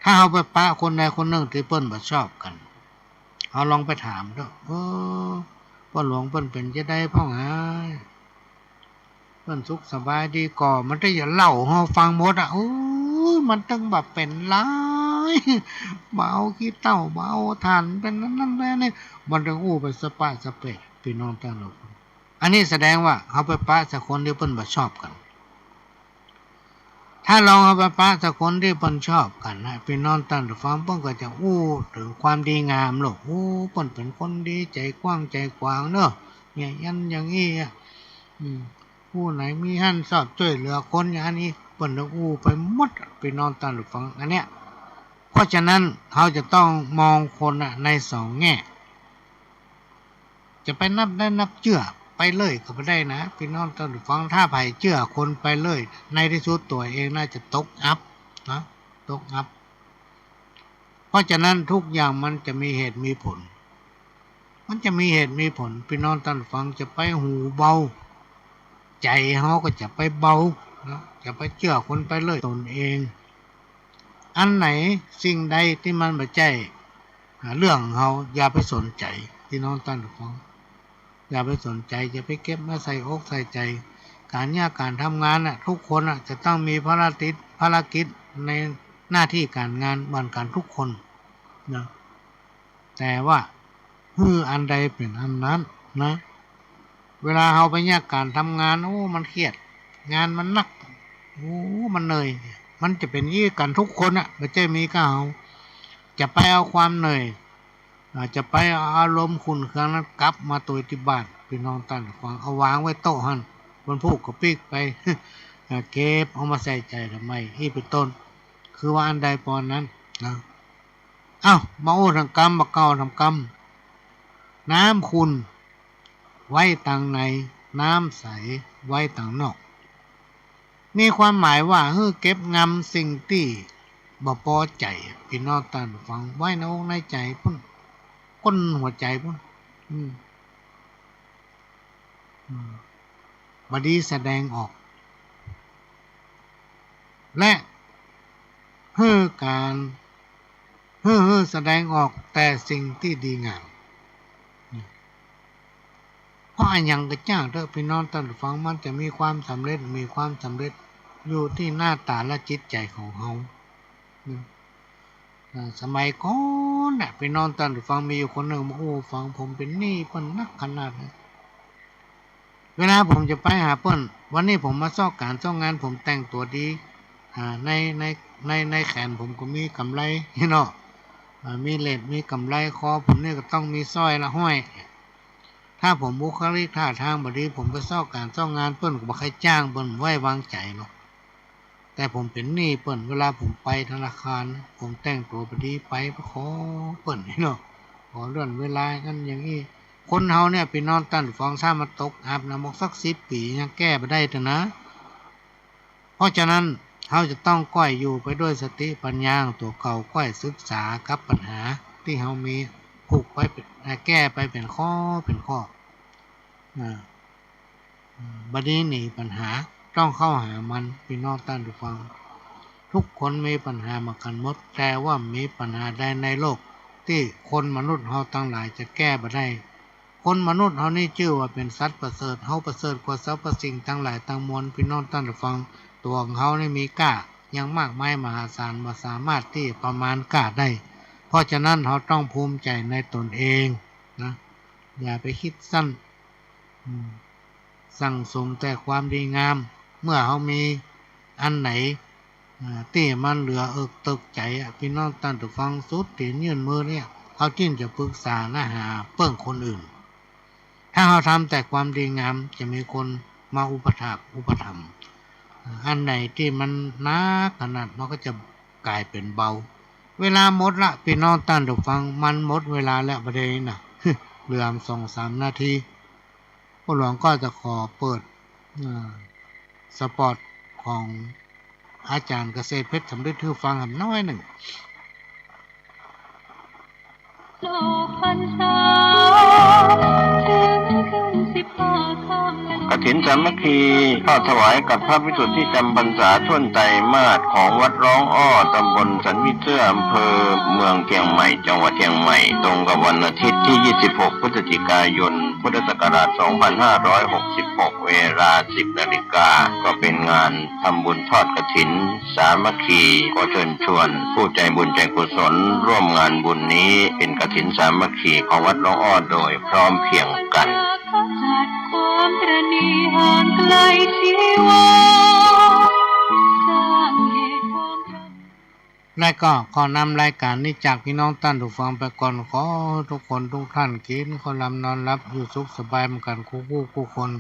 ถ้าเฮาไปปะคนใดคนหนึ่งที่เพิ่นบ่ชอบกันเฮาลองไปถามเด้อพ่อหลวงเพิ่นเป็นจะได้พ่อหาเพิ่นสุขสบายดีก่อมันได้อย่าเล่าเฮาฟังหมดอ่ะโอ้ยมันตั้งแบบเป็นหลายเบาขี้เต้าเบาทานเป็นนั้นแล้วนี่มันต้องอู้ไปสปะสเปะพี่น้องท่านผู้ฟังอันนี้แสดงว่าเฮาไปปะสักคนที่เพิ่นบ่ชอบกันถ้าลองเอาไปปะสักคนที่เพิ่นชอบกันนะพี่น้องท่านผู้ฟังเพิ่นก็จะอู้ถึงความดีงามโลกเพิ่นเป็นคนดีใจกว้างใจกว้างเนาะเนี่ยยันอย่างงี้อ่ะผู้ไหนมีหันชอบช่วยเหลือคนอย่างนี้เพิ่นก็อู้ไปหมดพี่น้องท่านผู้ฟังอันเนี้ยเพราะฉะนั้นเราจะต้องมองคนใน2 แง่จะไปนับได้นับเชื่อไปเลยก็ไม่ได้นะพี่น้องท่านผู้ฟังถ้าไผเชื่อคนไปเลยในที่สุดตัวเองน่าจะตกอับ นะตกอับเพราะฉะนั้นทุกอย่างมันจะมีเหตุมีผลมันจะมีเหตุมีผลพี่น้องท่านฟังจะไปหูเบาใจเขาก็จะไปเบานะจะไปเชื่อคนไปเลยตนเองอันไหนสิ่งใดที่มันไม่ใช่เรื่องเขาอย่าไปสนใจพี่น้องท่านฟังอย่าไปสนใจอย่าไปเก็บมาใส่อกใส่ใจการงานการทำงานน่ะทุกคนน่ะจะต้องมีภารกิจในหน้าที่การงานเหมือนกันทุกคนนะแต่ว่าอันใดเป็นอันนั้นนะเวลาเราไปยากการทำงานมันเครียดงานมันหนักมันเหนื่อยมันจะเป็นยี่กันทุกคนอ่ะไม่ใช่มีก็เอาจะไปเอาความเหนื่อยจะไปเอาอารมณ์ขุ่นเคืองนั้นกลับมาตัวที่บ้านพี่น้องท่านฟังเอาวางไว้โต๊ะหันบนผูกกับปีกไป เก็บเอามาใส่ใจทำไมที่เป็นต้นคือว่าอันใดปอนนั้นนะมาทำกรรมมาเก่าทำกรรมน้ำคุณไว้ต่างในน้ำใสไว้ต่างนอกมีความหมายว่าเก็บงำสิ่งที่บ่พอใจพี่น้องท่านฟังไว้ในอกในใจพุ่นก้นหัวใจพุ่นบดีแสดงออกและการแสดงออกแต่สิ่งที่ดีงามเพราะอันยังกระจ้างเถอะพี่น้องท่านฟังมันจะมีความสำเร็จอยู่ที่หน้าตาและจิตใจของเขาสมัยก่อนน่ะพี่น้องท่านฟังมีอยู่คนหนึ่งฟังผมเป็นหนี้เพิ่นนักขนาดนั้นเวลาผมจะไปหาเพิ่นวันนี้ผมมาซ่อการซ่องานผมแต่งตัวดีในแขนผมก็มีกำไรเนาะมีเลดมีกำไรคอผมเนี่ยก็ต้องมีสร้อยละห้อยถ้าผมบุคลิกท่าทางบดีผมไปซ่อการซ่องานเปิ้นก็บ่ใครจ้างเปิ้นไว้วางใจเนาะแต่ผมเป็นหนี้เปิ้นเวลาผมไปธนาคารผมแต่งตัวบดีไปขอเปิ้นเนาะขอเลื่อนเวลากันอย่างนี้คนเฮาเนี่ยพี่น้องตั้นฟองซ่ามาตกอาบน้ำมกสัก10 ปียังแก้บ่ได้แต่นะเพราะฉะนั้นเขาจะต้องก้อยอยู่ไปด้วยสติปัญญาตัวเก่าก้อยศึกษากับปัญหาที่เขามีผูกไปแก้ไปเป็นข้อบัดนี้หนีปัญหาต้องเข้าหามันพี่น้องท่านผู้ฟังทุกคนมีปัญหามากันหมดแต่ว่ามีปัญหาใดในโลกที่คนมนุษย์เขาทั้งหลายจะแก้บ่ได้คนมนุษย์เขานี่ชื่อว่าเป็นสัตว์ประเสริฐเขาประเสริฐกว่าสรรพสิ่งทั้งหลายทั้งมวลพี่น้องท่านผู้ฟังตัวของเขานี่มีกล้ายังมากมายมหาศาลมาสามารถที่ประมาณกล้าได้เพราะฉะนั้นเขาต้องภูมิใจในตนเองนะอย่าไปคิดสั้นสั่งสมแต่ความดีงามเมื่อเขามีอันไหนที่มันเหลือตกใจพี่น้องท่านผู้ฟังสุดที่ยื่นมือเนี่ยเขาจิ้นจะปรึกษาหาเปิ้งคนอื่นถ้าเขาทำแต่ความดีงามจะมีคนมาอุปถัมภ์อันไหนที่มันนักขนาดมันก็จะกลายเป็นเบาเวลาหมดละพี่น้องท่านผู้ฟังมันหมดเวลาแล้วประเดี๋ยวนะเหลือ 2-3 นาทีผู้หลวงก็จะขอเปิดสปอตของอาจารย์เกษตรเพชรสำริดให้ฟังน้อยหนึ่งโลกพรรษาถึงขึ้น15 ค่ำกฐินสามัคคีทอดถวายกับพระภิกษุที่จำพรรษาช่วงไตรมาสของวัดร้องอ้อตำบลสันวิเตื้ออำเภอเมืองเชียงใหม่จังหวัดเชียงใหม่ตรงกับวันอาทิตย์ที่ 26 พฤศจิกายน พุทธศักราช 2566 เวลา 10 นาฬิกาก็เป็นงานทำบุญทอดกฐินสามัคคีก็เชิญชวนผู้ใจบุญใจกุศลร่วมงานบุญนี้เป็นกฐินสามัคคีของวัดร้องอ้อโดยพร้อมเพรียงกันจัดความตระหนี่ห่างไกลชีวาสร้างเหตุความและก็ขอนำรายการนี้จากพี่น้องท่านผู้ฟังไปก่อนขอทุกคนทุกท่านกินขอลำนอนรับอยู่สุขสบายเหมือนกันคู่คน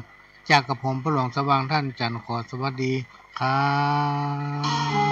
จากกับผมพระหลวงสว่างท่านจันทร์ขอสวัสดีครับ